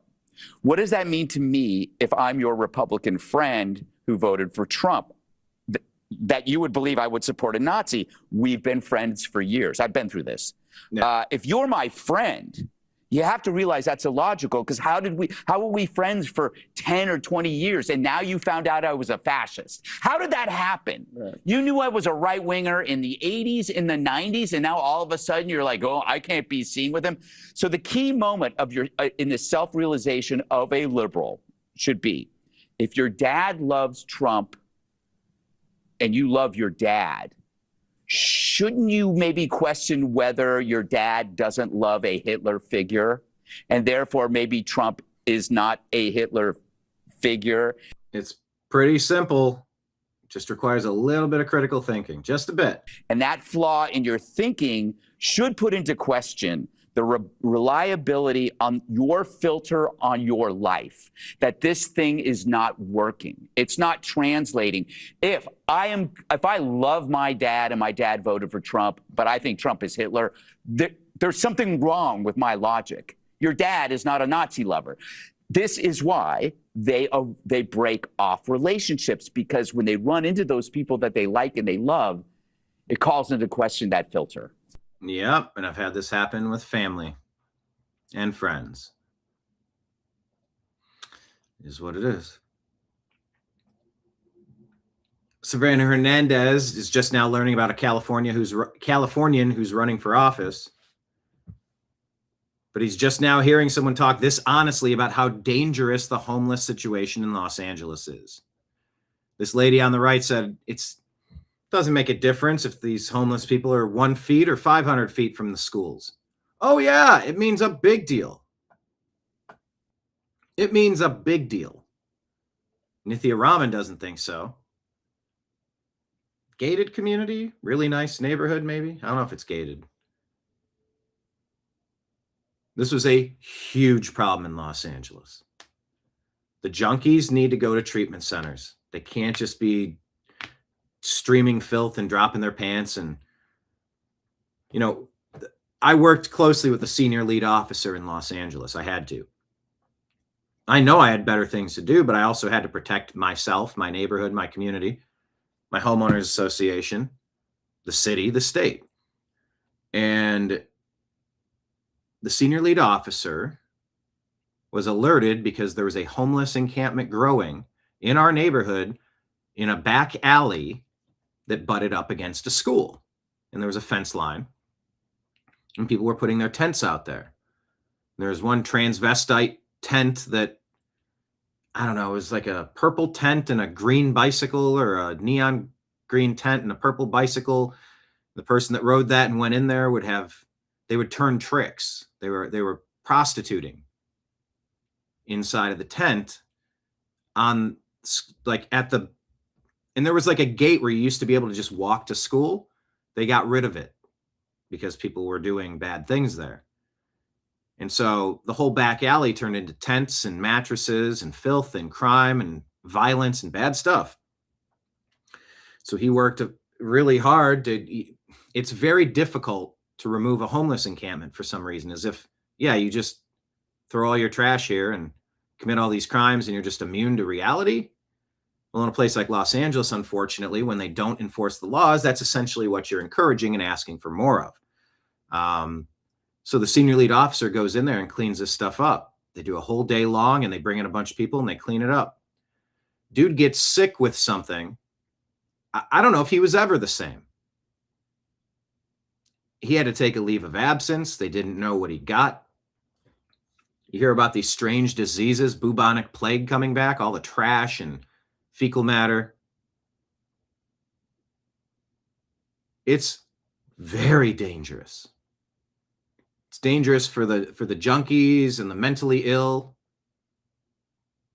What does that mean to me if I'm your Republican friend who voted for Trump? That you would believe I would support a Nazi? We've been friends for years. I've been through this. Yeah. If you're my friend, you have to realize that's illogical, because how were we friends for 10 or 20 years and now you found out I was a fascist? How did that happen? Right. You knew I was a right-winger in the 80s, in the 90s, and now all of a sudden you're like, oh, I can't be seen with him. So the key moment of in the self-realization of a liberal should be, if your dad loves Trump and you love your dad, shouldn't you maybe question whether your dad doesn't love a Hitler figure, and therefore maybe Trump is not a Hitler figure? It's pretty simple. Just requires a little bit of critical thinking, just a bit. And that flaw in your thinking should put into question the reliability on your filter on your life, that this thing is not working. It's not translating. If I love my dad and my dad voted for Trump, but I think Trump is Hitler, there's something wrong with my logic. Your dad is not a Nazi lover. This is why they break off relationships, because when they run into those people that they like and they love, it calls into question that filter. Yep, and I've had this happen with family and friends. Is what it is. Sabrina Hernandez is just now learning about a Californian who's running for office. But he's just now hearing someone talk this honestly about how dangerous the homeless situation in Los Angeles is. This lady on the right said doesn't make a difference if these homeless people are 1 feet or 500 feet from the schools. Oh yeah, it means a big deal. It means a big deal. Nithya Raman doesn't think so. Gated community, really nice neighborhood maybe. I don't know if it's gated. This was a huge problem in Los Angeles. The junkies need to go to treatment centers. They can't just be streaming filth and dropping their pants. And, you know, I worked closely with the senior lead officer in Los Angeles. I had to. I know I had better things to do, but I also had to protect myself, my neighborhood, my community, my homeowners association, the city, the state. And the senior lead officer was alerted because there was a homeless encampment growing in our neighborhood in a back alley that butted up against a school. And there was a fence line. And people were putting their tents out there. There was one transvestite tent that, I don't know, it was like a purple tent and a green bicycle, or a neon green tent and a purple bicycle. The person that rode that and went in there they would turn tricks. They were prostituting inside of the tent and there was like a gate where you used to be able to just walk to school. They got rid of it because people were doing bad things there. And so the whole back alley turned into tents and mattresses and filth and crime and violence and bad stuff. So he worked really hard it's very difficult to remove a homeless encampment for some reason, as if, yeah, you just throw all your trash here and commit all these crimes and you're just immune to reality. Well, in a place like Los Angeles, unfortunately, when they don't enforce the laws, that's essentially what you're encouraging and asking for more of. So the senior lead officer goes in there and cleans this stuff up. They do a whole day long and they bring in a bunch of people and they clean it up. Dude gets sick with something. I don't know if he was ever the same. He had to take a leave of absence. They didn't know what he got. You hear about these strange diseases, bubonic plague coming back, all the trash and fecal matter. It's very dangerous. It's dangerous for the junkies and the mentally ill,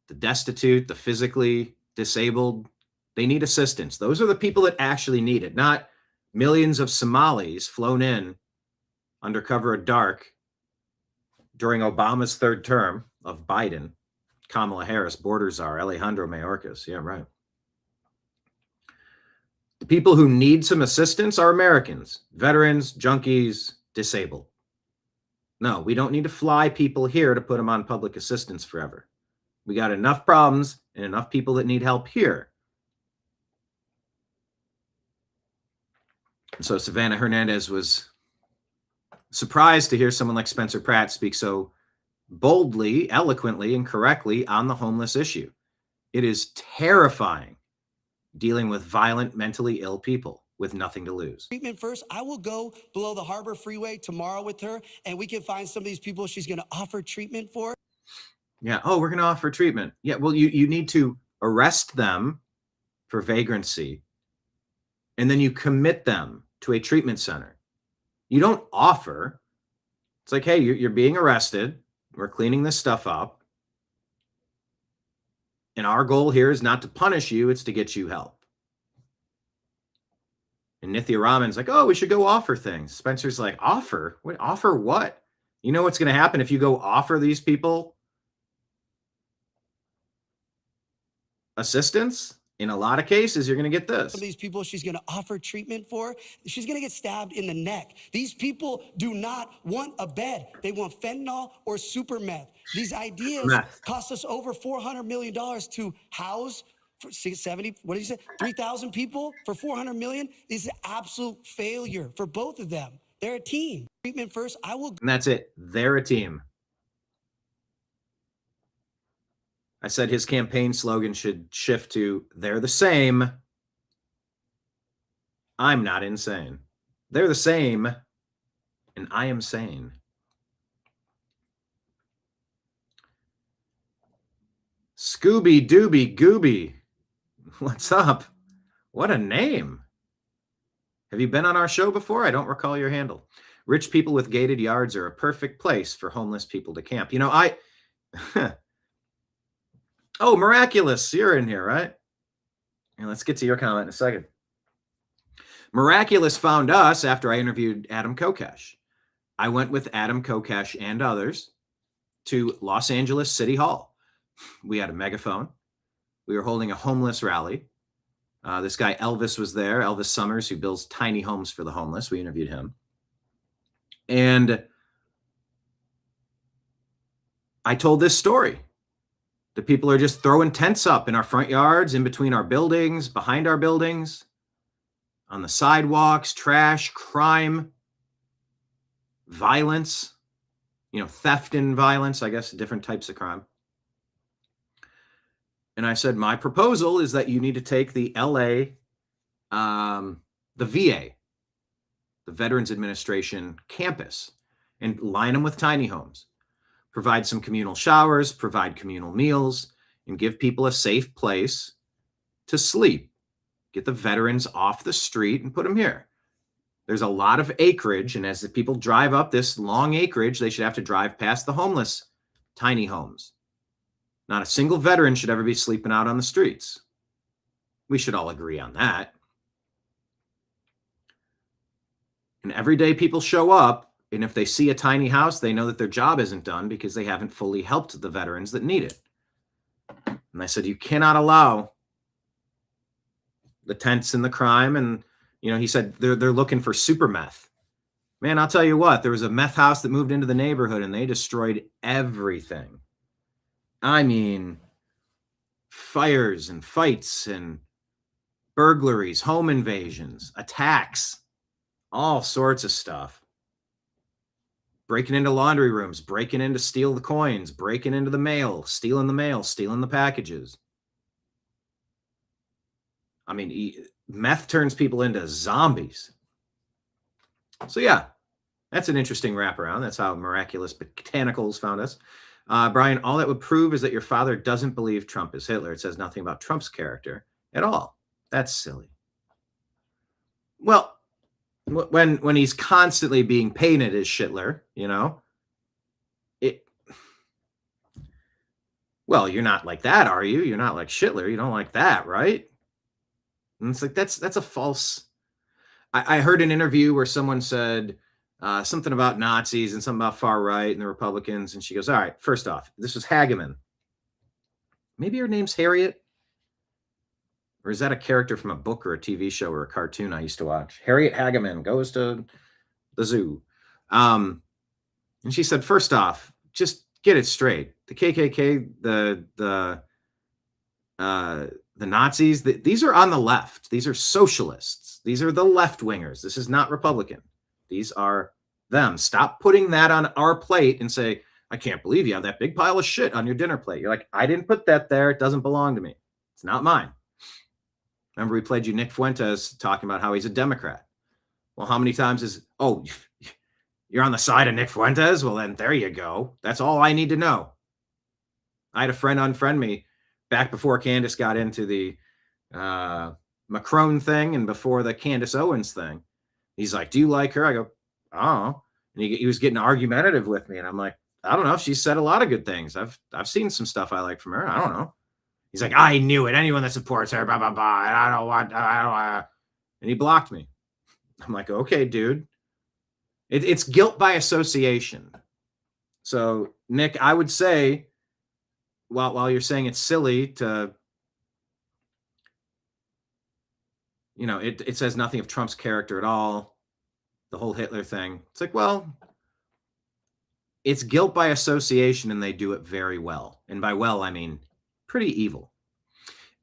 the destitute, the physically disabled. They need assistance. Those are the people that actually need it, not millions of Somalis flown in under cover of dark during Obama's third term of Biden, Kamala Harris, border czar, Alejandro Mayorkas. Yeah, right. The people who need some assistance are Americans, veterans, junkies, disabled. No, we don't need to fly people here to put them on public assistance forever. We got enough problems and enough people that need help here. And so Savannah Hernandez was surprised to hear someone like Spencer Pratt speak so boldly, eloquently, and correctly on the homeless issue. It is terrifying dealing with violent, mentally ill people with nothing to lose. Treatment first. I will go below the Harbor Freeway tomorrow with her, and we can find some of these people she's going to offer treatment for. Yeah. Oh, we're going to offer treatment. Yeah. Well, you need to arrest them for vagrancy, and then you commit them to a treatment center. You don't offer. It's like, hey, you're being arrested. We're cleaning this stuff up. And our goal here is not to punish you. It's to get you help. And Nithya Raman's like, oh, we should go offer things. Spencer's like, offer? What? Offer what? You know what's going to happen if you go offer these people assistance? In a lot of cases, you're going to get this. Some of these people she's going to offer treatment for, she's going to get stabbed in the neck. These people do not want a bed. They want fentanyl or super meth. These ideas cost us over $400 million to house for 70, what did you say? 3,000 people for $400 million. This is an absolute failure for both of them. They're a team. Treatment first, I will. And that's it. They're a team. I said his campaign slogan should shift to, they're the same. I'm not insane. They're the same, and I am sane. Scooby Dooby Gooby. What's up? What a name. Have you been on our show before? I don't recall your handle. Rich people with gated yards are a perfect place for homeless people to camp. You know, Oh, Miraculous, you're in here, right? And let's get to your comment in a second. Miraculous found us after I interviewed Adam Kokesh. I went with Adam Kokesh and others to Los Angeles City Hall. We had a megaphone. We were holding a homeless rally. This guy Elvis was there, Elvis Summers, who builds tiny homes for the homeless. We interviewed him. And I told this story. The people are just throwing tents up in our front yards, in between our buildings, behind our buildings, on the sidewalks, trash, crime, violence, theft and violence, I guess, different types of crime. And I said, my proposal is that you need to take the LA, the VA, the Veterans Administration campus, and line them with tiny homes. Provide some communal showers, provide communal meals, and give people a safe place to sleep. Get the veterans off the street and put them here. There's a lot of acreage, and as the people drive up this long acreage, they should have to drive past the homeless tiny homes. Not a single veteran should ever be sleeping out on the streets. We should all agree on that. And every day people show up, and if they see a tiny house, they know that their job isn't done because they haven't fully helped the veterans that need it. And I said, you cannot allow the tents and the crime. And, he said they're looking for super meth. Man, I'll tell you what, there was a meth house that moved into the neighborhood and they destroyed everything. I mean, fires and fights and burglaries, home invasions, attacks, all sorts of stuff. Breaking into laundry rooms, breaking in to steal the coins, breaking into the mail, stealing the packages. I mean, meth turns people into zombies. So yeah, That's an interesting wraparound. That's how Miraculous Botanicals found us. Brian, all that would prove is that your father doesn't believe Trump is Hitler. It says nothing about Trump's character at all. That's silly. Well, when he's constantly being painted as Hitler, you know, well, you're not like that, are you? You're not like Hitler. You don't like that, right? And it's like, that's a false. I heard an interview where someone said something about Nazis and something about far right and the Republicans. And she goes, all right, first off, this was Hageman. Maybe her name's Harriet. Or is that a character from a book or a TV show or a cartoon I used to watch? Harriet Hageman goes to the zoo. And she said, first off, just get it straight. The KKK, the Nazis, these are on the left. These are socialists. These are the left wingers. This is not Republican. These are them. Stop putting that on our plate and say, I can't believe you have that big pile of shit on your dinner plate. You're like, I didn't put that there. It doesn't belong to me. It's not mine. Remember, we played you Nick Fuentes talking about how he's a Democrat. Well, how many times you're on the side of Nick Fuentes? Well, then there you go. That's all I need to know. I had a friend unfriend me back before Candace got into the Macron thing and before the Candace Owens thing. He's like, do you like her? I go, oh. And he was getting argumentative with me. And I'm like, I don't know. She said a lot of good things. I've seen some stuff I like from her. I don't know. He's like, I knew it. Anyone that supports her, blah, blah, blah. I don't want. And he blocked me. I'm like, okay, dude. It's guilt by association. So, Nick, I would say, while you're saying it's silly to, you know, it says nothing of Trump's character at all, the whole Hitler thing. It's like, well, it's guilt by association, and they do it very well. And by well, I mean pretty evil.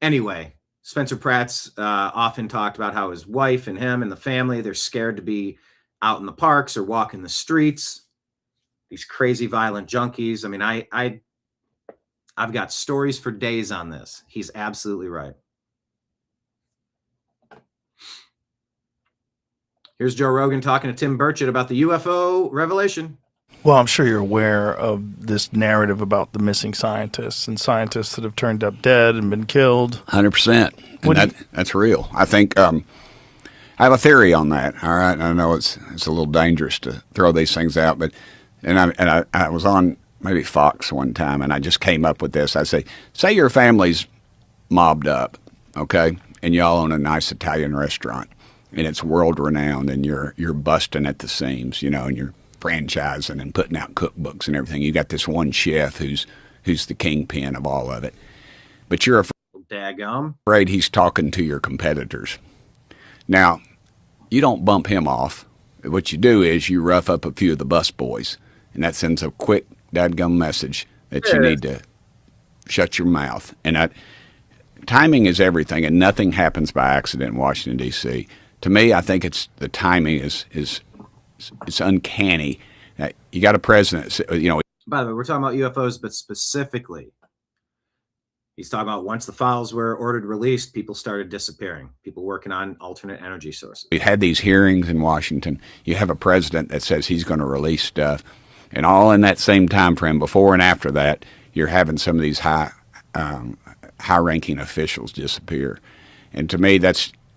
Anyway, Spencer Pratt's often talked about how his wife and him and the family, they're scared to be out in the parks or walking the streets. These crazy violent junkies. I mean, I've got stories for days on this. He's absolutely right. Here's Joe Rogan talking to Tim Burchett about the UFO revelation. Well, I'm sure you're aware of this narrative about the missing scientists and scientists that have turned up dead and been killed. 100%. That's real. I think I have a theory on that. All right, I know it's a little dangerous to throw these things out, but I was on maybe Fox one time, and I just came up with this. I say your family's mobbed up, okay, and y'all own a nice Italian restaurant, and it's world renowned, and you're busting at the seams, you know, and you're franchising and putting out cookbooks and everything. You got this one chef who's the kingpin of all of it, but you're afraid he's talking to your competitors. Now, you don't bump him off. What you do is you rough up a few of the bus boys, and that sends a quick dadgum message that you need to shut your mouth. And timing is everything, and nothing happens by accident in Washington, D.C. To me, I think the timing is it's uncanny. You got a president, you know. By the way, we're talking about UFOs, but specifically, he's talking about once the files were ordered released, people started disappearing. People working on alternate energy sources. We had these hearings in Washington. You have a president that says he's going to release stuff, and all in that same time frame, before and after that, you're having some of these high-ranking officials disappear. And to me,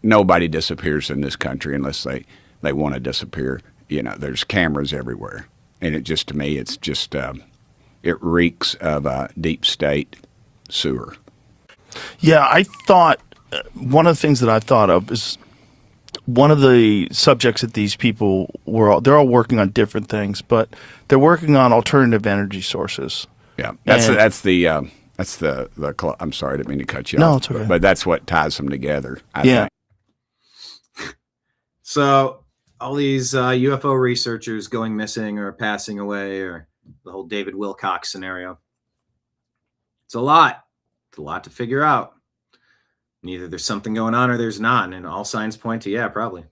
nobody disappears in this country unless they want to disappear. You know, there's cameras everywhere, and to me, it's just it reeks of a deep state sewer. Yeah, I thought one of the things that I thought of is one of the subjects that these people they're all working on different things, but they're working on alternative energy sources. Yeah, that's the I'm sorry, I didn't mean to cut you off. No, it's okay. But that's what ties them together, I think. So all these UFO researchers going missing or passing away, or the whole David Wilcock scenario. It's a lot. It's a lot to figure out. And either there's something going on or there's not. And all signs point to, yeah, probably.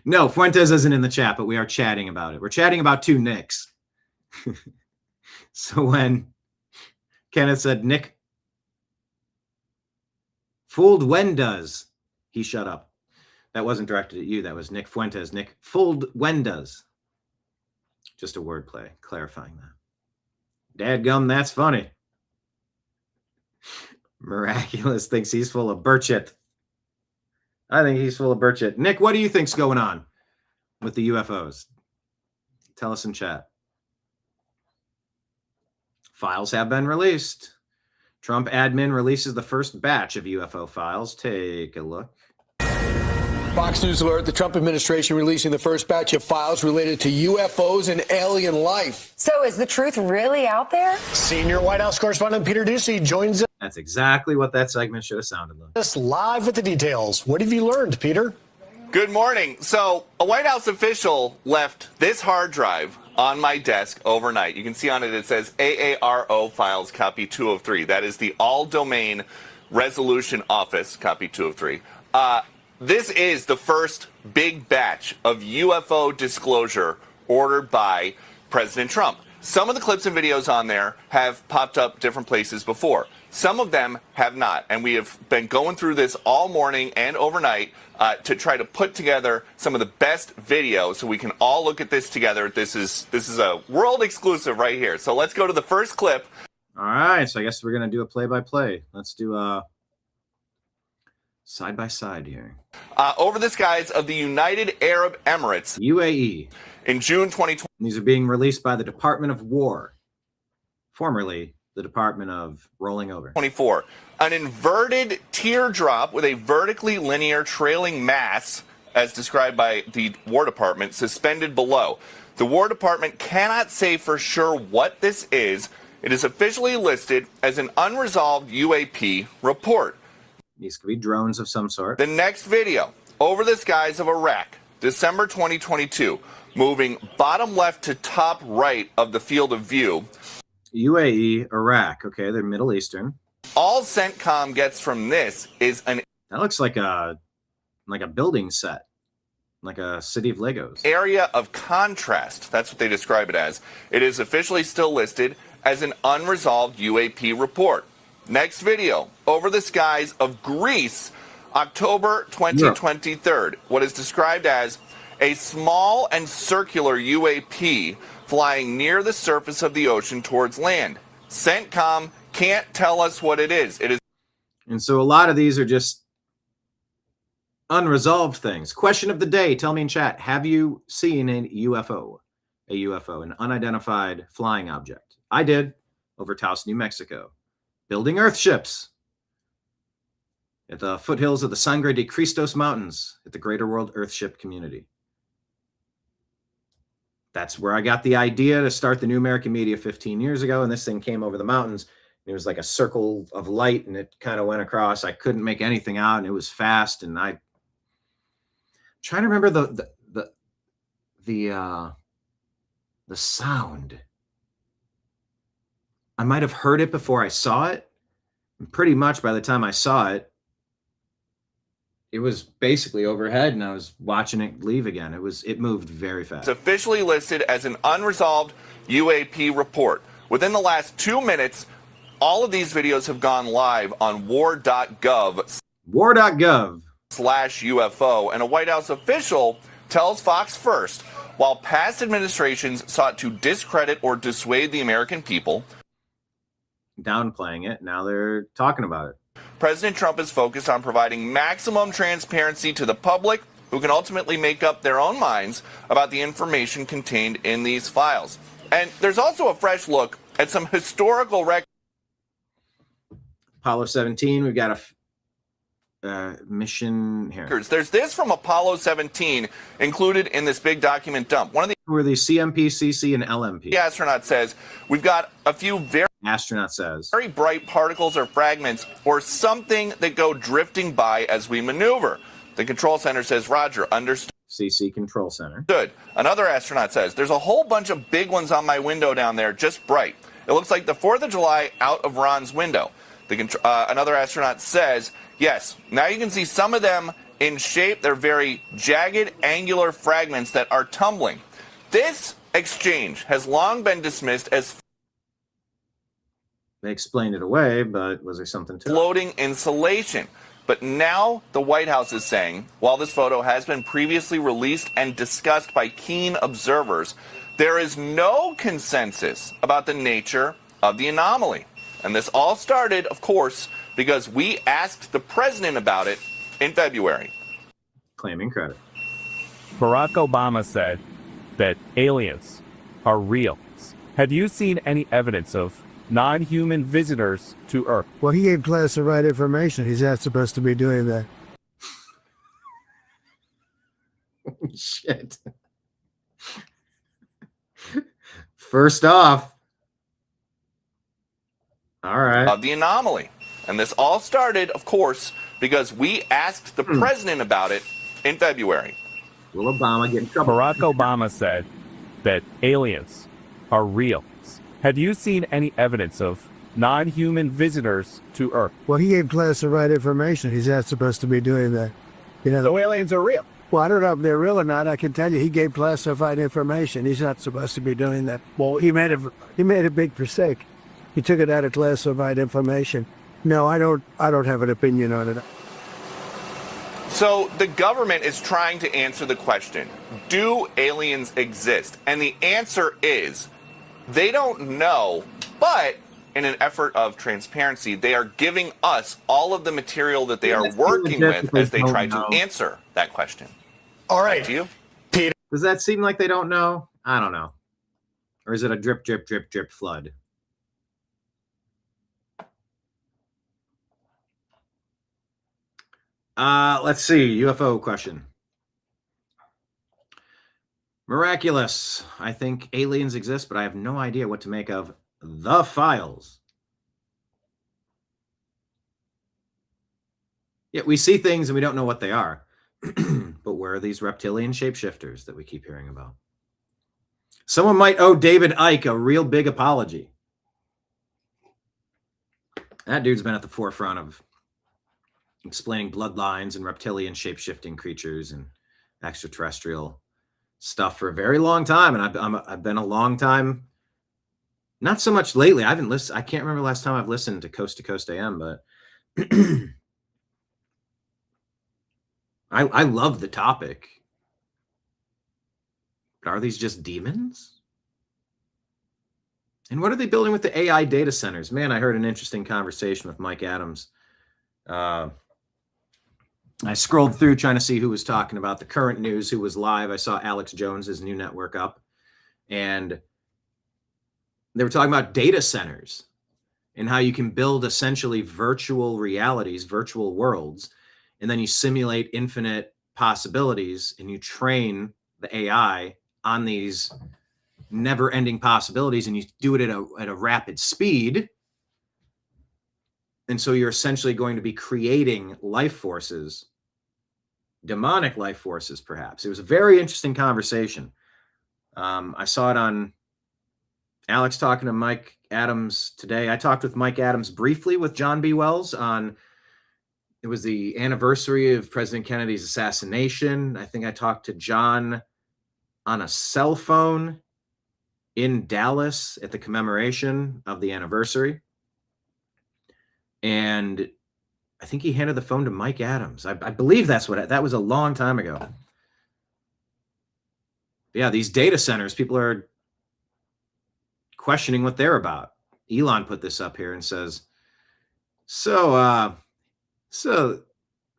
No, Fuentes isn't in the chat, but we are chatting about it. We're chatting about two Nicks. So when Kenneth said, Nick fooled when does, he shut up. That wasn't directed at you. That was Nick Fuentes. Nick fooled when does. Just a wordplay, clarifying that. Dadgum, that's funny. Miraculous thinks he's full of birchit. I think he's full of birchit. Nick, what do you think's going on with the UFOs? Tell us in chat. Files have been released. Trump admin releases the first batch of UFO files. Take a look. Fox News alert, the Trump administration releasing the first batch of files related to UFOs and alien life. So is the truth really out there? Senior White House correspondent Peter Doocy joins That's exactly what that segment should have sounded like. us live with the details. What have you learned, Peter? Good morning. So a White House official left this hard drive on my desk overnight. You can see on it, it says AARO files copy 2 of 3. That is the all domain resolution office copy 2 of 3. This is the first big batch of UFO disclosure ordered by President Trump. Some of the clips and videos on there have popped up different places before. Some of them have not. And we have been going through this all morning and overnight to try to put together some of the best videos so we can all look at this together. This is a world exclusive right here. So let's go to the first clip. All right. So I guess we're going to do a play-by-play. Let's do a side-by-side here. Over the skies of the United Arab Emirates, UAE, in June 2020. These are being released by the Department of War, formerly the Department of Rolling Over. 24. An inverted teardrop with a vertically linear trailing mass, as described by the War Department, suspended below. The War Department cannot say for sure what this is. It is officially listed as an unresolved UAP report. These could be drones of some sort. The next video, over the skies of Iraq, December 2022, moving bottom left to top right of the field of view. UAE, Iraq. Okay, they're Middle Eastern. All CENTCOM gets from this is an... That looks like a building set, like a city of Legos. Area of contrast. That's what they describe it as. It is officially still listed as an unresolved UAP report. Next video, over the skies of Greece, October 2023. What is described as a small and circular UAP flying near the surface of the ocean towards land. CENTCOM can't tell us what it is. And so a lot of these are just unresolved things. Question of the day. Tell me in chat. Have you seen a UFO? A UFO, an unidentified flying object. I did, over Taos, New Mexico. Building Earth ships at the foothills of the Sangre de Cristos Mountains at the Greater World Earthship Community. That's where I got the idea to start the New American Media 15 years ago, and this thing came over the mountains. It was like a circle of light, and it kind of went across. I couldn't make anything out, and it was fast, and I'm trying to remember the sound. I might have heard it before I saw it. And pretty much by the time I saw it, it was basically overhead and I was watching it leave again. It moved very fast. It's officially listed as an unresolved UAP report. Within the last 2 minutes, all of these videos have gone live on war.gov. War.gov/UFO. And a White House official tells Fox First, while past administrations sought to discredit or dissuade the American people, downplaying it, now they're talking about it. President Trump is focused on providing maximum transparency to the public, who can ultimately make up their own minds about the information contained in these files. And there's also a fresh look at some historical records. Apollo 17, we've got a mission here. There's this from Apollo 17 included in this big document dump. One of the were the CMP, CC, and LMP. The astronaut says we've got a few very bright particles or fragments or something that go drifting by as we maneuver. The control center says, Roger, understood. CC Control Center. Good. Another astronaut says, there's a whole bunch of big ones on my window down there, just bright. It looks like the 4th of July out of Ron's window. Another astronaut says, yes, now you can see some of them in shape. They're very jagged, angular fragments that are tumbling. This exchange has long been dismissed as they explained it away, but was there something to floating insulation? But now the White House is saying, while this photo has been previously released and discussed by keen observers, there is no consensus about the nature of the anomaly. And this all started, of course, because we asked the president about it in February. Claiming credit. Barack Obama said that aliens are real. Have you seen any evidence of non-human visitors to Earth? Well, he gave classified information. He's not supposed to be doing that. Shit. First off. All right. Of the anomaly. And this all started, of course, because we asked the president about it in February. Will Obama get in trouble? Barack Obama said that aliens are real. Have you seen any evidence of non-human visitors to Earth? Well, he gave classified information. He's not supposed to be doing that. You know, the aliens are real. Well, I don't know if they're real or not. I can tell you he gave classified information. He's not supposed to be doing that. Well, he made a big mistake. He took it out of classified information. No, I don't have an opinion on it. So the government is trying to answer the question, do aliens exist? And the answer is, they don't know, but in an effort of transparency, they are giving us all of the material that they are working with as they try to answer that question. All right. To you? Peter. Does that seem like they don't know? I don't know. Or is it a drip, drip, drip, drip flood? Let's see. UFO question. Miraculous. I think aliens exist, but I have no idea what to make of the files. Yeah, we see things and we don't know what they are. But where are these reptilian shapeshifters that we keep hearing about? Someone might owe David Icke a real big apology. That dude's been at the forefront of explaining bloodlines and reptilian shape-shifting creatures and extraterrestrial stuff for a very long time. And I've been a long time, not so much lately. I haven't listened. I can't remember the last time I've listened to Coast AM, but I love the topic. But are these just demons? And what are they building with the AI data centers? Man, I heard an interesting conversation with Mike Adams. I scrolled through trying to see who was talking about the current news, who was live. I saw Alex Jones's new network up, and they were talking about data centers and how you can build essentially virtual realities, virtual worlds, and then you simulate infinite possibilities and you train the AI on these never-ending possibilities, and you do it at a rapid speed. And so you're essentially going to be creating life forces, demonic life forces, perhaps. It was a very interesting conversation. I saw it on Alex talking to Mike Adams today. I talked with Mike Adams briefly with John B. Wells on, it was the anniversary of President Kennedy's assassination. I think I talked to John on a cell phone in Dallas at the commemoration of the anniversary. And I think he handed the phone to Mike Adams. I believe that was a long time ago. But yeah, these data centers, people are questioning what they're about. Elon put this up here and says, so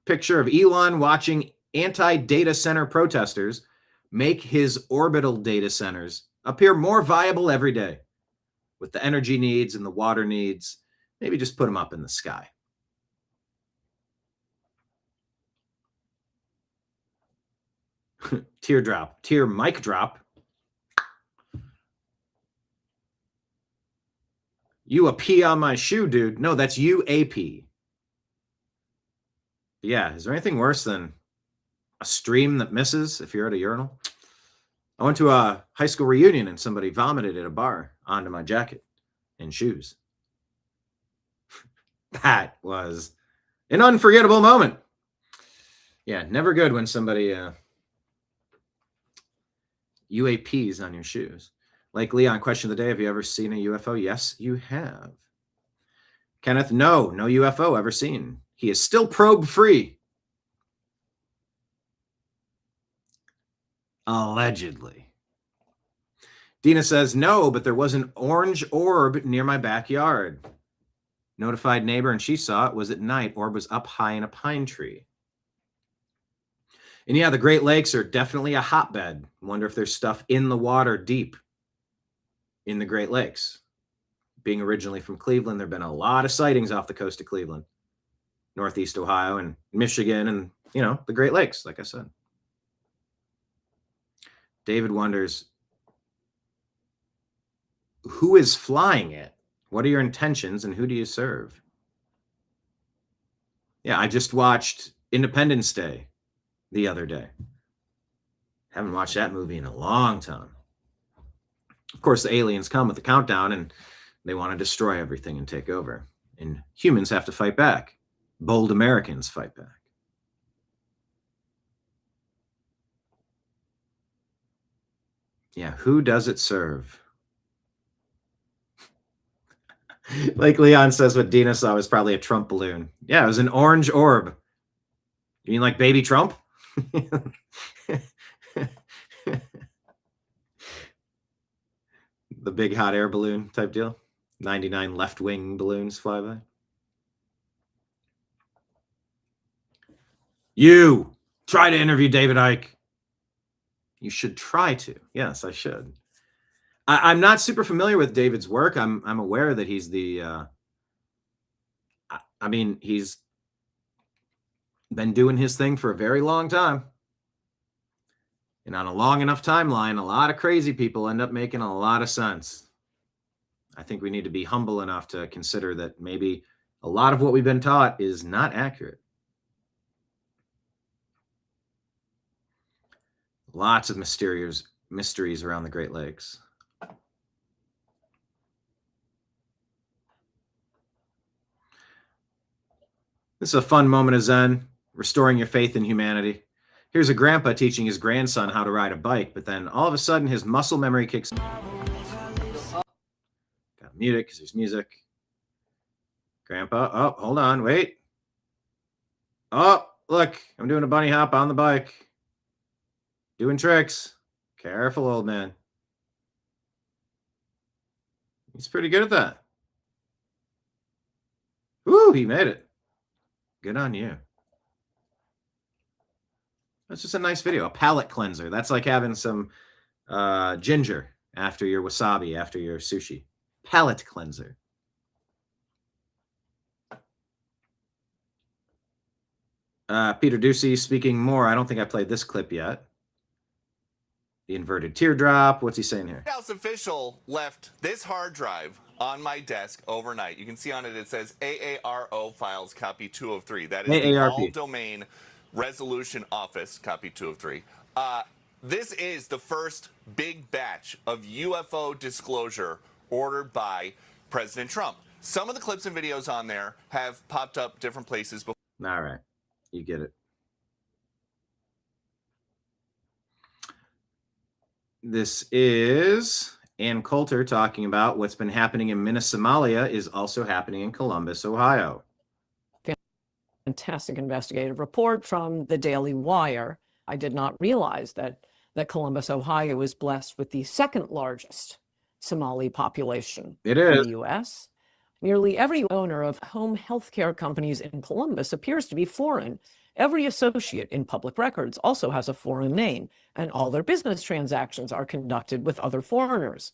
picture of Elon watching anti-data center protesters make his orbital data centers appear more viable every day with the energy needs and the water needs. Maybe just put them up in the sky. Tear mic drop. You a pee on my shoe, dude. No, that's UAP. Yeah, is there anything worse than a stream that misses if you're at a urinal? I went to a high school reunion and somebody vomited at a bar onto my jacket and shoes. That was an unforgettable moment. Yeah, never good when somebody UAPs on your shoes. Like Leon, question of the day, have you ever seen a UFO? Yes, you have. Kenneth, no UFO ever seen. He is still probe free. Allegedly. Dina says, no, but there was an orange orb near my backyard. Notified neighbor, and she saw it. Was at night. Orb was up high in a pine tree. And yeah, the Great Lakes are definitely a hotbed. Wonder if there's stuff in the water deep in the Great Lakes. Being originally from Cleveland, there have been a lot of sightings off the coast of Cleveland, Northeast Ohio and Michigan and, the Great Lakes, like I said. David wonders, who is flying it? What are your intentions and who do you serve? Yeah, I just watched Independence Day the other day. Haven't watched that movie in a long time. Of course, the aliens come with the countdown and they want to destroy everything and take over. And humans have to fight back. Bold Americans fight back. Yeah, who does it serve? Like Leon says, what Dina saw was probably a Trump balloon. Yeah, it was an orange orb. You mean like baby Trump? The big hot air balloon type deal. 99 left-wing balloons fly by. You try to interview David Icke. You should try to. Yes, I should. I'm not super familiar with David's work. I'm aware that he's the. He's been doing his thing for a very long time. And on a long enough timeline, a lot of crazy people end up making a lot of sense. I think we need to be humble enough to consider that maybe a lot of what we've been taught is not accurate. Lots of mysteries around the Great Lakes. This is a fun moment of Zen, restoring your faith in humanity. Here's a grandpa teaching his grandson how to ride a bike, but then all of a sudden his muscle memory kicks in. Got to mute it because there's music. Grandpa, oh, hold on, wait. Oh, look, I'm doing a bunny hop on the bike. Doing tricks. Careful, old man. He's pretty good at that. Woo, he made it. Good on you. That's just a nice video. A palate cleanser. That's like having some ginger after your wasabi, after your sushi. Palate cleanser. Peter Ducey speaking more. I don't think I played this clip yet. The inverted teardrop. What's he saying here? White House official left this hard drive on my desk overnight. You can see on it, it says AARO files copy 2 of 3. That is the all-domain resolution office, copy 2 of 3. This is the first big batch of UFO disclosure ordered by President Trump. Some of the clips and videos on there have popped up different places before. All right. You get it. This is Ann Coulter talking about what's been happening in Somalia is also happening in Columbus, Ohio. Fantastic investigative report from the Daily Wire. I did not realize that Columbus, Ohio is blessed with the second largest Somali population in the U.S. Nearly every owner of home healthcare companies in Columbus appears to be foreign. Every associate in public records also has a foreign name, and all their business transactions are conducted with other foreigners.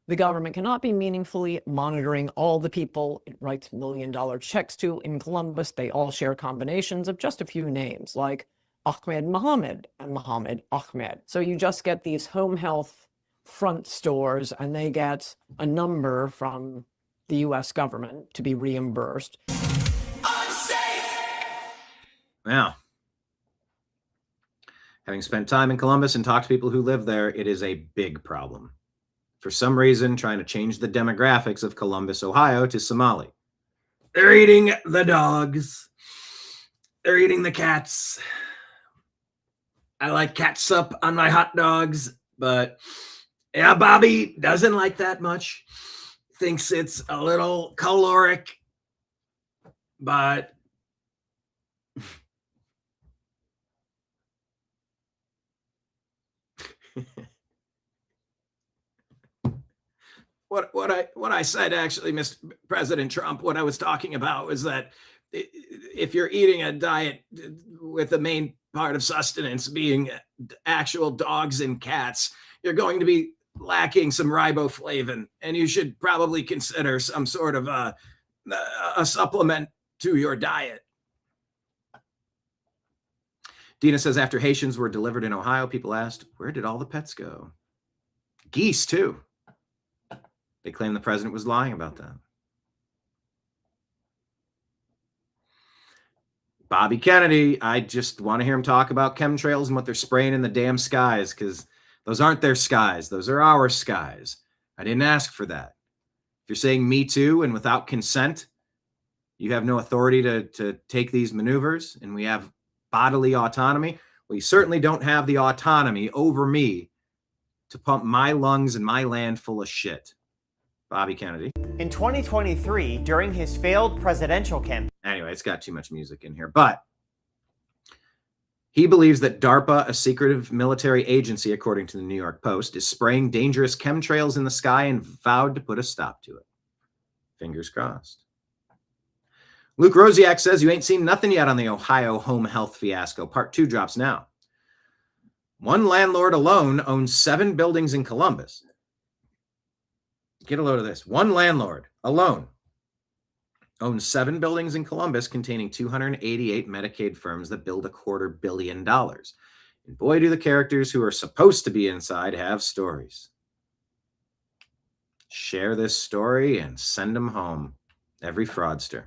The government cannot be meaningfully monitoring all the people it writes million-dollar checks to in Columbus. They all share combinations of just a few names, like Ahmed Mohammed and Mohammed Ahmed. So you just get these home health front stores, and they get a number from the U.S. government to be reimbursed. Now, having spent time in Columbus and talked to people who live there, it is a big problem. For some reason, trying to change the demographics of Columbus, Ohio to Somali. They're eating the dogs. They're eating the cats. I like catsup on my hot dogs, but yeah, Bobby doesn't like that much. Thinks it's a little caloric, but what I said, actually, Mr. President Trump, what I was talking about was that if you're eating a diet with the main part of sustenance being actual dogs and cats, you're going to be lacking some riboflavin, and you should probably consider some sort of a supplement to your diet. Dina says, after Haitians were delivered in Ohio, people asked, where did all the pets go? Geese, too. They claim the president was lying about that. Bobby Kennedy, I just want to hear him talk about chemtrails and what they're spraying in the damn skies, because those aren't their skies. Those are our skies. I didn't ask for that. If you're saying me too and without consent, you have no authority to take these maneuvers, and we have bodily autonomy. Well, you certainly don't have the autonomy over me to pump my lungs and my land full of shit. Bobby Kennedy. In 2023, during his failed presidential campaign. Anyway, it's got too much music in here, but he believes that DARPA, a secretive military agency, according to the New York Post, is spraying dangerous chemtrails in the sky and vowed to put a stop to it. Fingers crossed. Luke Rosiak says, you ain't seen nothing yet on the Ohio home health fiasco. Part 2 drops now. One landlord alone owns 7 buildings in Columbus. Get a load of this. One landlord alone owns 7 buildings in Columbus containing 288 Medicaid firms that build $250 million. And boy, do the characters who are supposed to be inside have stories. Share this story and send them home. Every fraudster.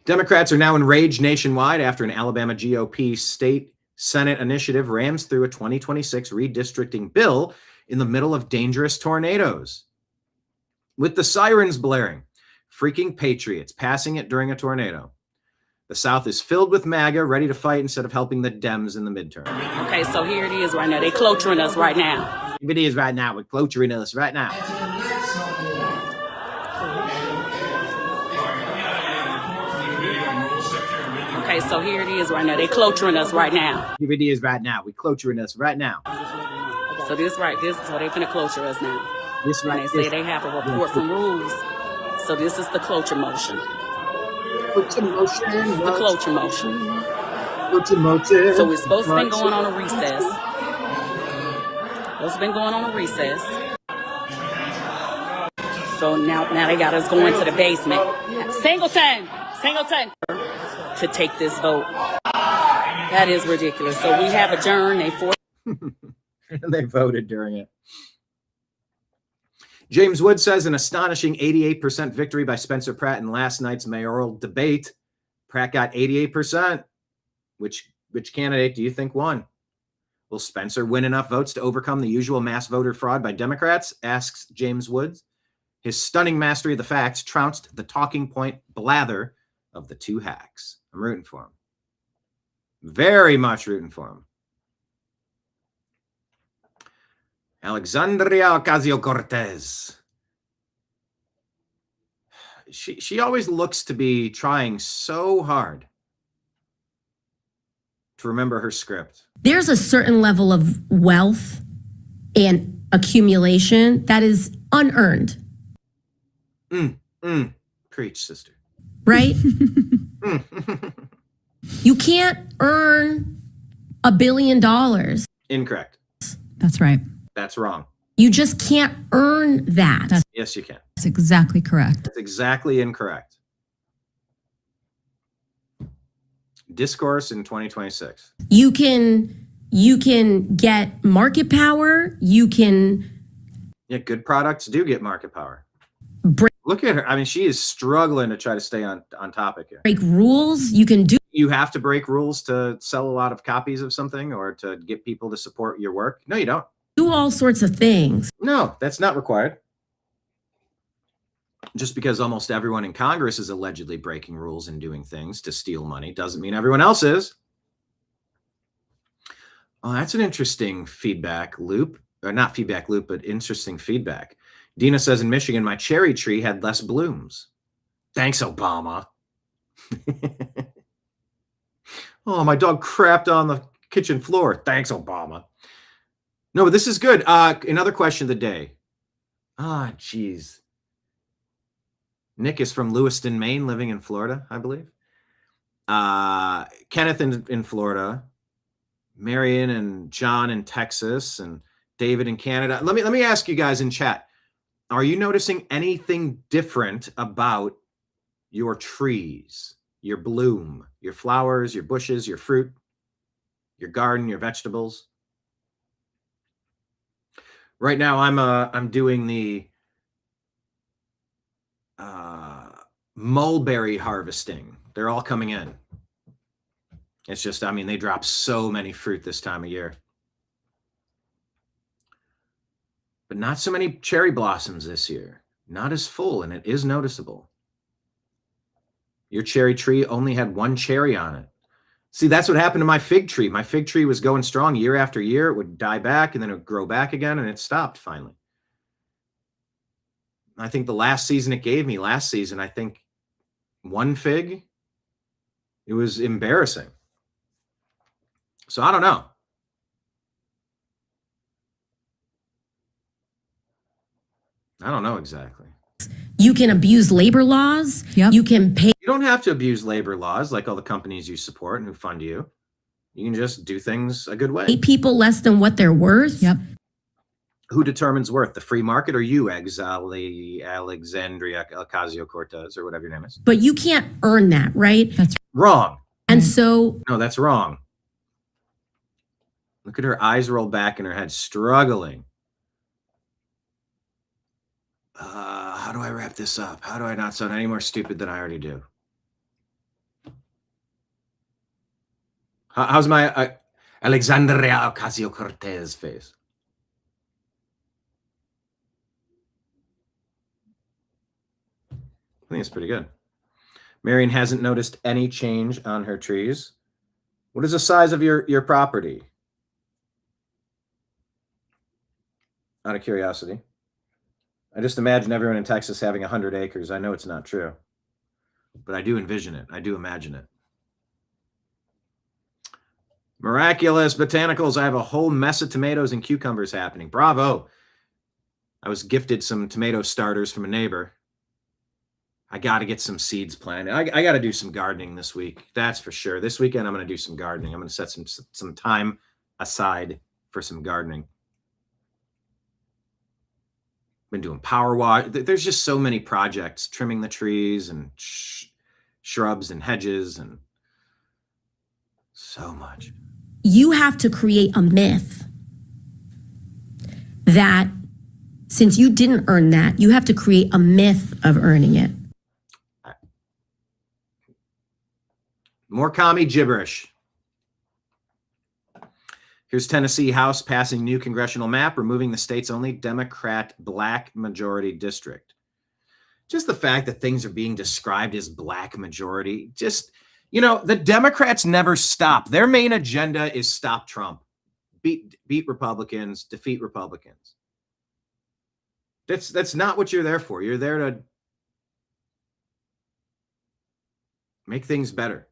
Democrats are now enraged nationwide after an Alabama GOP state Senate initiative rams through a 2026 redistricting bill in the middle of dangerous tornadoes. With the sirens blaring, freaking patriots passing it during a tornado. The South is filled with MAGA, ready to fight instead of helping the Dems in the midterm. Okay, so here it is right now. They're cloturing us right now. It is right now. We're cloturing us right now. Okay, so here it is right now. They're cloturing us right now. Here it is right now. We're cloturing us right now. So this right, this so they finna cloture us now. This right. And they say they have a report from rules. So this is the cloture motion. Cloture motion. The cloture motion. Cloture motion. So it's supposed to be going on a recess. Supposed to been going on a recess. So now they got us going to the basement. Singleton to take this vote. That is ridiculous. So we have adjourned. They voted during it. James Wood says an astonishing 88% victory by Spencer Pratt in last night's mayoral debate. Pratt got 88%. Which candidate do you think won? Will Spencer win enough votes to overcome the usual mass voter fraud by Democrats? Asks James Woods. His stunning mastery of the facts trounced the talking point blather of the two hacks. I'm rooting for him. Very much rooting for him. Alexandria Ocasio-Cortez. She always looks to be trying so hard to remember her script. There's a certain level of wealth and accumulation that is unearned. Preach, sister. Right? You can't earn $1 billion. Incorrect. That's right. That's wrong. You just can't earn that. Yes, you can. That's exactly correct. That's exactly incorrect. Discourse in 2026. You can get market power. You can. Yeah, good products do get market power. Look at her. I mean, she is struggling to try to stay on topic here. Break rules. You can do. You have to break rules to sell a lot of copies of something or to get people to support your work. No, you don't. Do all sorts of things. No, that's not required. Just because almost everyone in Congress is allegedly breaking rules and doing things to steal money doesn't mean everyone else is. Oh, that's an interesting feedback loop. Or not feedback loop, but interesting feedback. Dina says, in Michigan, my cherry tree had less blooms. Thanks, Obama. Oh, my dog crapped on the kitchen floor. Thanks, Obama. No, but this is good. Another question of the day. Ah, geez. Nick is from Lewiston, Maine, living in Florida, I believe. Kenneth in Florida. Marion and John in Texas, and David in Canada. Let me ask you guys in chat. Are you noticing anything different about your trees, your bloom, your flowers, your bushes, your fruit, your garden, your vegetables? Right now, I'm doing the mulberry harvesting. They're all coming in. It's just, I mean, they drop so many fruit this time of year. But not so many cherry blossoms this year. Not as full, and it is noticeable. Your cherry tree only had one cherry on it. See, that's what happened to my fig tree. My fig tree was going strong year after year. It would die back, and then it would grow back again, and it stopped finally. I think the last season it gave me, last season, I think one fig. It was embarrassing. So I don't know. I don't know exactly. You can abuse labor laws. You can pay. You don't have to abuse labor laws like all the companies you support and who fund you. You can just do things a good way. People less than what they're worth. Who determines worth? The free market or you, Alexandria Ocasio-Cortez, or whatever your name is? But you can't earn that, right? That's wrong. And so. No, that's wrong. Look at her eyes rolled back in her head, struggling. How do I wrap this up? How do I not sound any more stupid than I already do? How's my Alexandria Ocasio-Cortez face? I think it's pretty good. Marion hasn't noticed any change on her trees. What is the size of your property? Out of curiosity. I just imagine everyone in Texas having 100 acres. I know it's not true, but I do envision it. I do imagine it. Miraculous botanicals. I have a whole mess of tomatoes and cucumbers happening. Bravo. I was gifted some tomato starters from a neighbor. I got to get some seeds planted. I got to do some gardening this week. That's for sure. This weekend, I'm going to do some gardening. I'm going to set some time aside for some gardening. Been doing power wash. There's just so many projects, trimming the trees and shrubs and hedges and so much. You have to create a myth that since you didn't earn that, you have to create a myth of earning it. More commie gibberish. Here's Tennessee House passing new congressional map, removing the state's only Democrat black majority district. Just the fact that things are being described as black majority, just, you know, the Democrats never stop. Their main agenda is stop Trump, beat Republicans, defeat Republicans. That's not what you're there for. You're there to make things better.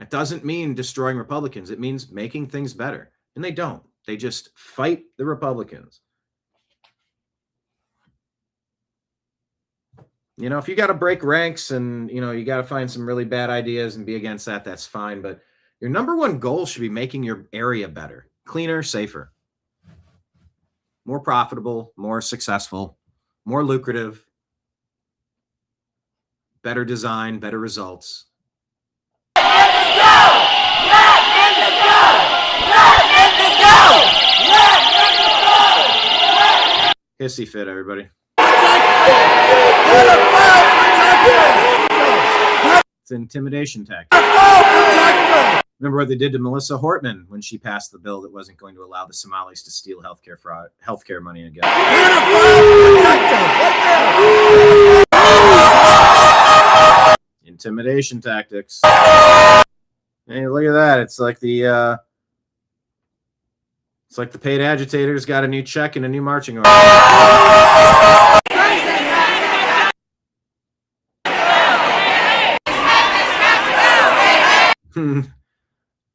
It doesn't mean destroying Republicans. It means making things better. And they don't. They just fight the Republicans. You know, if you got to break ranks and, you know, you got to find some really bad ideas and be against that, that's fine. But your number one goal should be making your area better, cleaner, safer, more profitable, more successful, more lucrative, better design, better results. Hissy fit, everybody. It's an intimidation tactic. Remember what they did to Melissa Hortman when she passed the bill that wasn't going to allow the Somalis to steal healthcare money again. Intimidation tactics. Hey, look at that. It's like the paid agitators got a new check and a new marching order.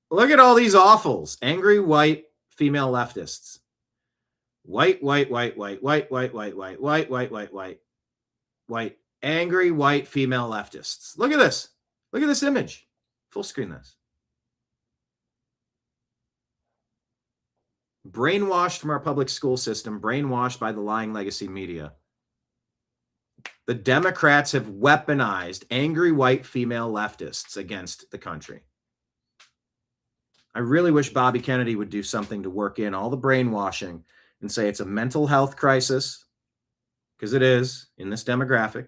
Look at all these awfuls. Angry white female leftists. White, angry white female leftists. Look at this. Look at this image. Full screen this. Brainwashed from our public school system, brainwashed by the lying legacy media. The Democrats have weaponized angry white female leftists against the country. I really wish Bobby Kennedy would do something to work in all the brainwashing and say it's a mental health crisis, because it is in this demographic.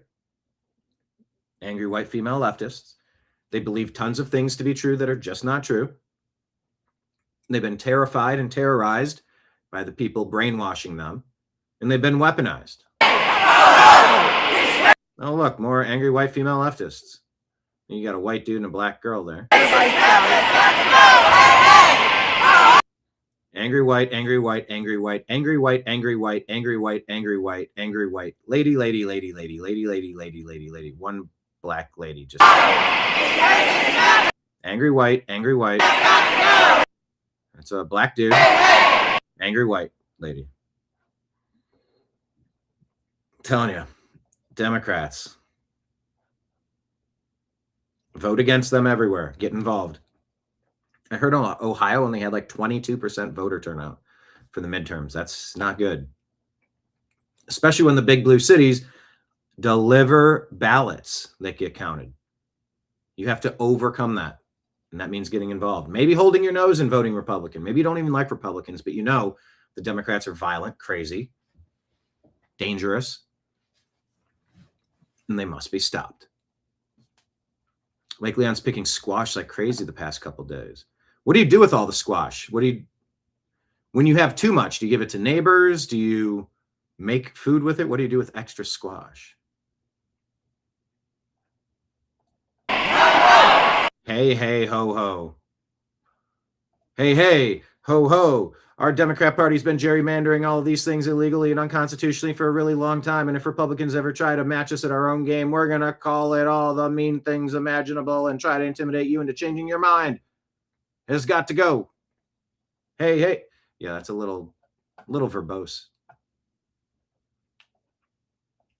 Angry white female leftists. They believe tons of things to be true that are just not true. They've been terrified and terrorized by the people brainwashing them, and they've been weaponized. Oh, look, more angry white female leftists. You got a white dude and a black girl there. Angry white, angry white, angry white, angry white, angry white, angry white, angry white, angry white. Lady. One black lady just. Angry white, angry white. That's a black dude. Angry white lady. I'm telling you, Democrats. Vote against them everywhere. Get involved. I heard Ohio only had like 22% voter turnout for the midterms. That's not good. Especially when the big blue cities deliver ballots that get counted. You have to overcome that. And that means getting involved. Maybe holding your nose and voting Republican. Maybe you don't even like Republicans, but you know the Democrats are violent, crazy, dangerous, and they must be stopped. Lake Leon's picking squash like crazy the past couple days. What do you do with all the squash? When you have too much, do you give it to neighbors? Do you make food with it? What do you do with extra squash? Hey, hey, ho, ho. Hey, hey, ho, ho. Our Democrat Party's been gerrymandering all of these things illegally and unconstitutionally for a really long time. And if Republicans ever try to match us at our own game, we're going to call it all the mean things imaginable and try to intimidate you into changing your mind. It's got to go. Hey, hey. Yeah, that's a little verbose.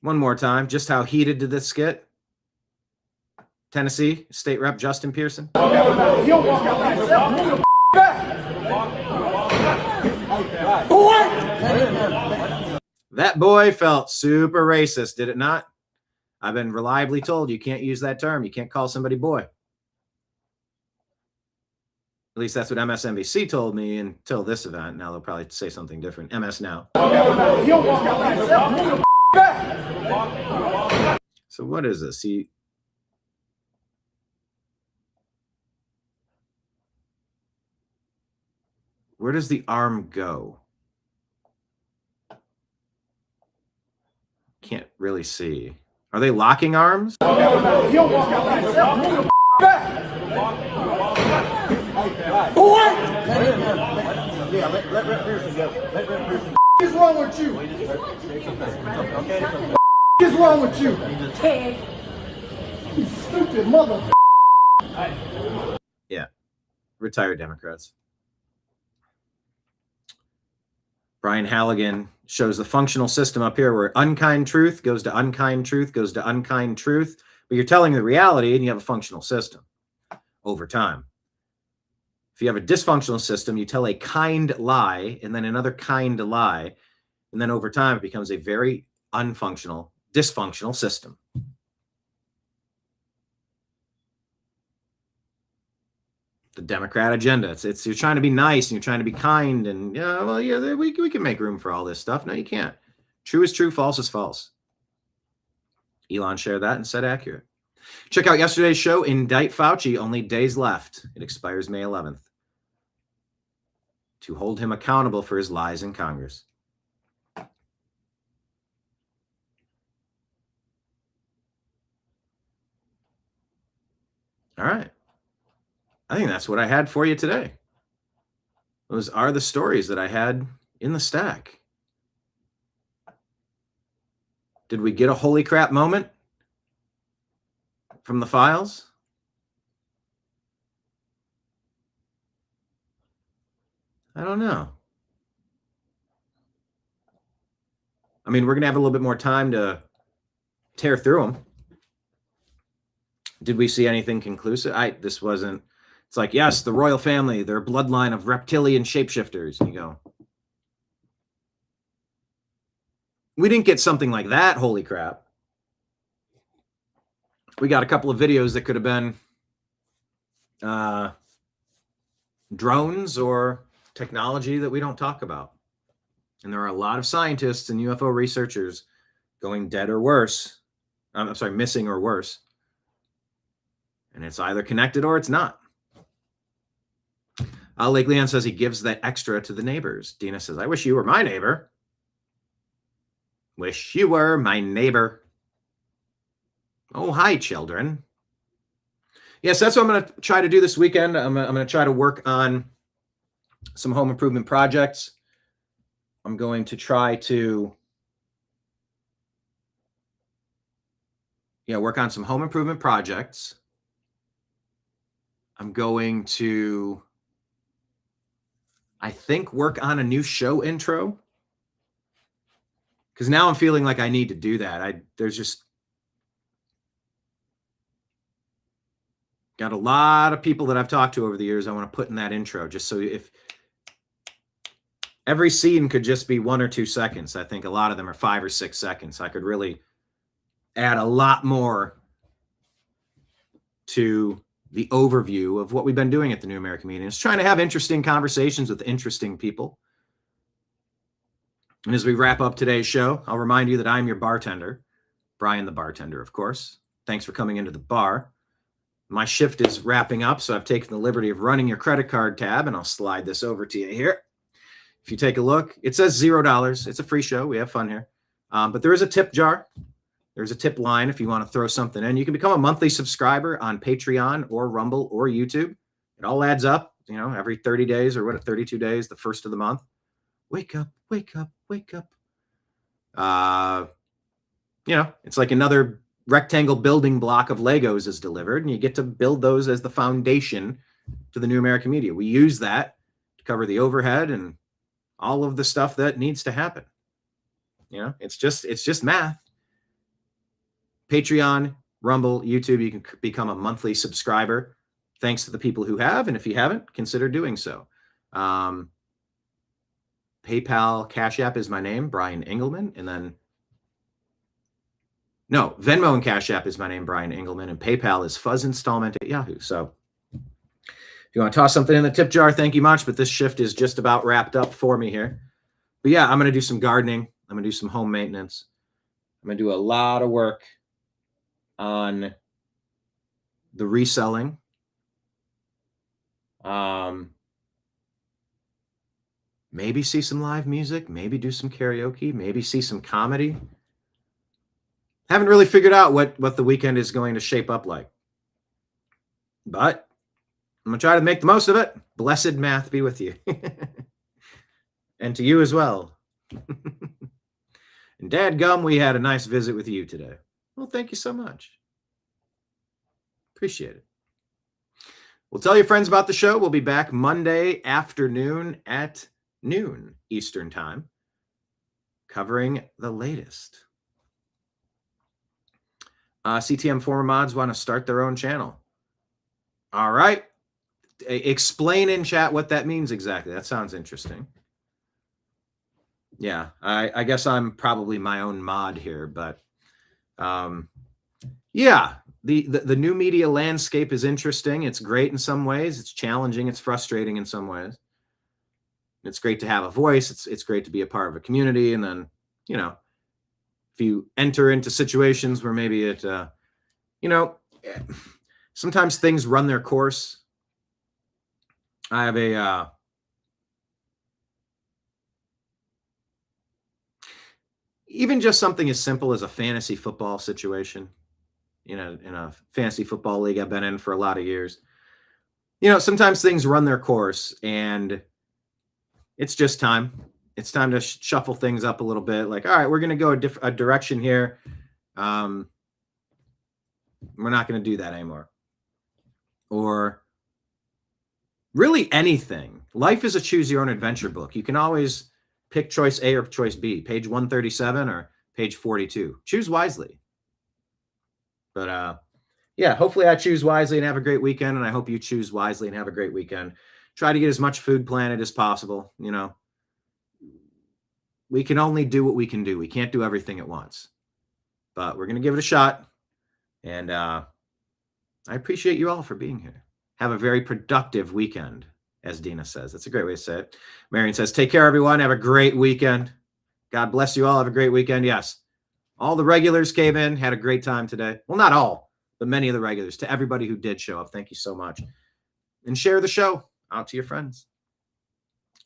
One more time. Just how heated did this get? Tennessee State Rep Justin Pearson. That boy felt super racist, did it not? I've been reliably told you can't use that term. You can't call somebody boy. At least that's what MSNBC told me until this event. Now they'll probably say something different. MS Now. So what is this? Where does the arm go? Can't really see. Are they locking arms? What is wrong with you? What is wrong with you? You stupid mother. Yeah. Retired Democrats. Brian Halligan shows the functional system up here where unkind truth goes to unkind truth goes to unkind truth. But you're telling the reality and you have a functional system over time. If you have a dysfunctional system, you tell a kind lie and then another kind lie. And then over time, it becomes a very unfunctional, dysfunctional system. The Democrat agenda. It's you're trying to be nice and you're trying to be kind and we can make room for all this stuff. No, you can't. True is true, false is false. Elon shared that and said accurate. Check out yesterday's show, Indict Fauci, only days left. It expires May 11th. To hold him accountable for his lies in Congress. All right. I think that's what I had for you today. Those are the stories that I had in the stack. Did we get a holy crap moment from the files? I don't know. I mean, we're going to have a little bit more time to tear through them. Did we see anything conclusive? This wasn't, it's like, yes, the royal family, they're a bloodline of reptilian shapeshifters. And you go, we didn't get something like that. Holy crap. We got a couple of videos that could have been drones or technology that we don't talk about. And there are a lot of scientists and UFO researchers going dead or worse. I'm sorry, missing or worse. And it's either connected or it's not. Lake Leon says he gives that extra to the neighbors. Dina says, I wish you were my neighbor. Wish you were my neighbor. Oh, hi, children. Yes, that's what I'm going to try to do this weekend. I'm going to try to work on some home improvement projects. I'm going to try to work on some home improvement projects. I'm going to, I think, work on a new show intro. Because now I'm feeling like I need to do that. There's just got a lot of people that I've talked to over the years I want to put in that intro, just so if every scene could just be 1 or 2 seconds. I think a lot of them are 5 or 6 seconds. I could really add a lot more to the overview of what we've been doing at the New American Meeting. It's trying to have interesting conversations with interesting people. And as we wrap up today's show, I'll remind you that I'm your bartender, Brian the bartender, of course. Thanks for coming into the bar. My shift is wrapping up, so I've taken the liberty of running your credit card tab, and I'll slide this over to you here. If you take a look, it says $0. It's a free show. We have fun here. But there is a tip jar. There's a tip line if you want to throw something in. You can become a monthly subscriber on Patreon or Rumble or YouTube. It all adds up, every 30 days or 32 days, the first of the month. Wake up, wake up, wake up. It's like another rectangle building block of Legos is delivered, and you get to build those as the foundation to the New American Media. We use that to cover the overhead and all of the stuff that needs to happen. It's just math. Patreon, Rumble, YouTube, you can become a monthly subscriber. Thanks to the people who have, and if you haven't, consider doing so. PayPal, Cash App is my name, Brian Engelman, and then Venmo and Cash App is my name, Brian Engelman, and PayPal is fuzzinstallment@yahoo. So if you want to toss something in the tip jar, thank you much. But this shift is just about wrapped up for me here. But yeah, I'm going to do some gardening. I'm going to do some home maintenance. I'm going to do a lot of work on the reselling. Maybe see some live music, maybe do some karaoke, maybe see some comedy. Haven't really figured out what the weekend is going to shape up like. But I'm going to try to make the most of it. Blessed math be with you. And to you as well. And dadgum, we had a nice visit with you today. Well, thank you so much. Appreciate it. Well, tell your friends about the show. We'll be back Monday afternoon at noon Eastern Time, covering the latest. CTM former mods want to start their own channel. All right. Explain in chat what that means exactly. That sounds interesting. Yeah, I guess I'm probably my own mod here, but yeah, the new media landscape is interesting. It's great in some ways. It's challenging. It's frustrating in some ways. It's great to have a voice. It's great to be a part of a community. And then, if you enter into situations where maybe it, sometimes things run their course. I have even just something as simple as a fantasy football situation, in a fantasy football league I've been in for a lot of years. Sometimes things run their course and it's just time. It's time to shuffle things up a little bit. Like, all right, we're going to go a direction here. We're not going to do that anymore. Or really anything. Life is a choose your own adventure book. You can always pick choice A or choice B, page 137 or page 42. Choose wisely. But yeah, hopefully I choose wisely and have a great weekend, and I hope you choose wisely and have a great weekend. Try to get as much food planted as possible. You know, we can only do what we can do. We can't do everything at once, but we're going to give it a shot. And I appreciate you all for being here. Have a very productive weekend, as Dina says. That's a great way to say it. Marion says, take care, everyone. Have a great weekend. God bless you all. Have a great weekend. Yes. All the regulars came in, had a great time today. Well, not all, but many of the regulars. To everybody who did show up, thank you so much. And share the show out to your friends.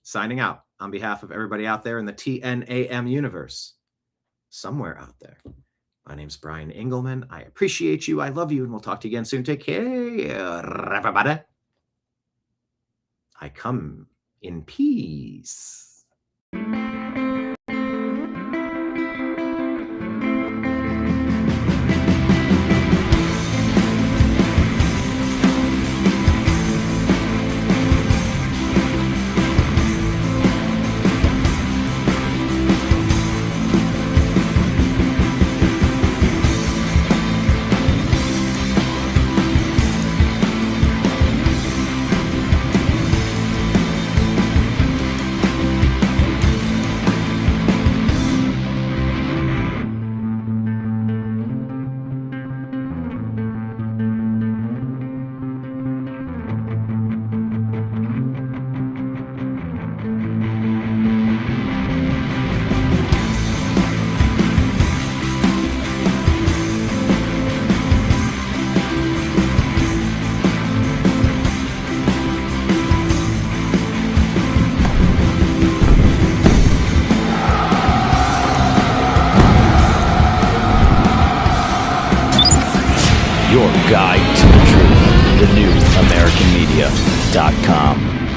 Signing out on behalf of everybody out there in the TNAM universe. Somewhere out there. My name's Brian Engelman. I appreciate you. I love you. And we'll talk to you again soon. Take care, everybody. I come in peace. Your guide to the truth. TheNewAmericanMedia.com.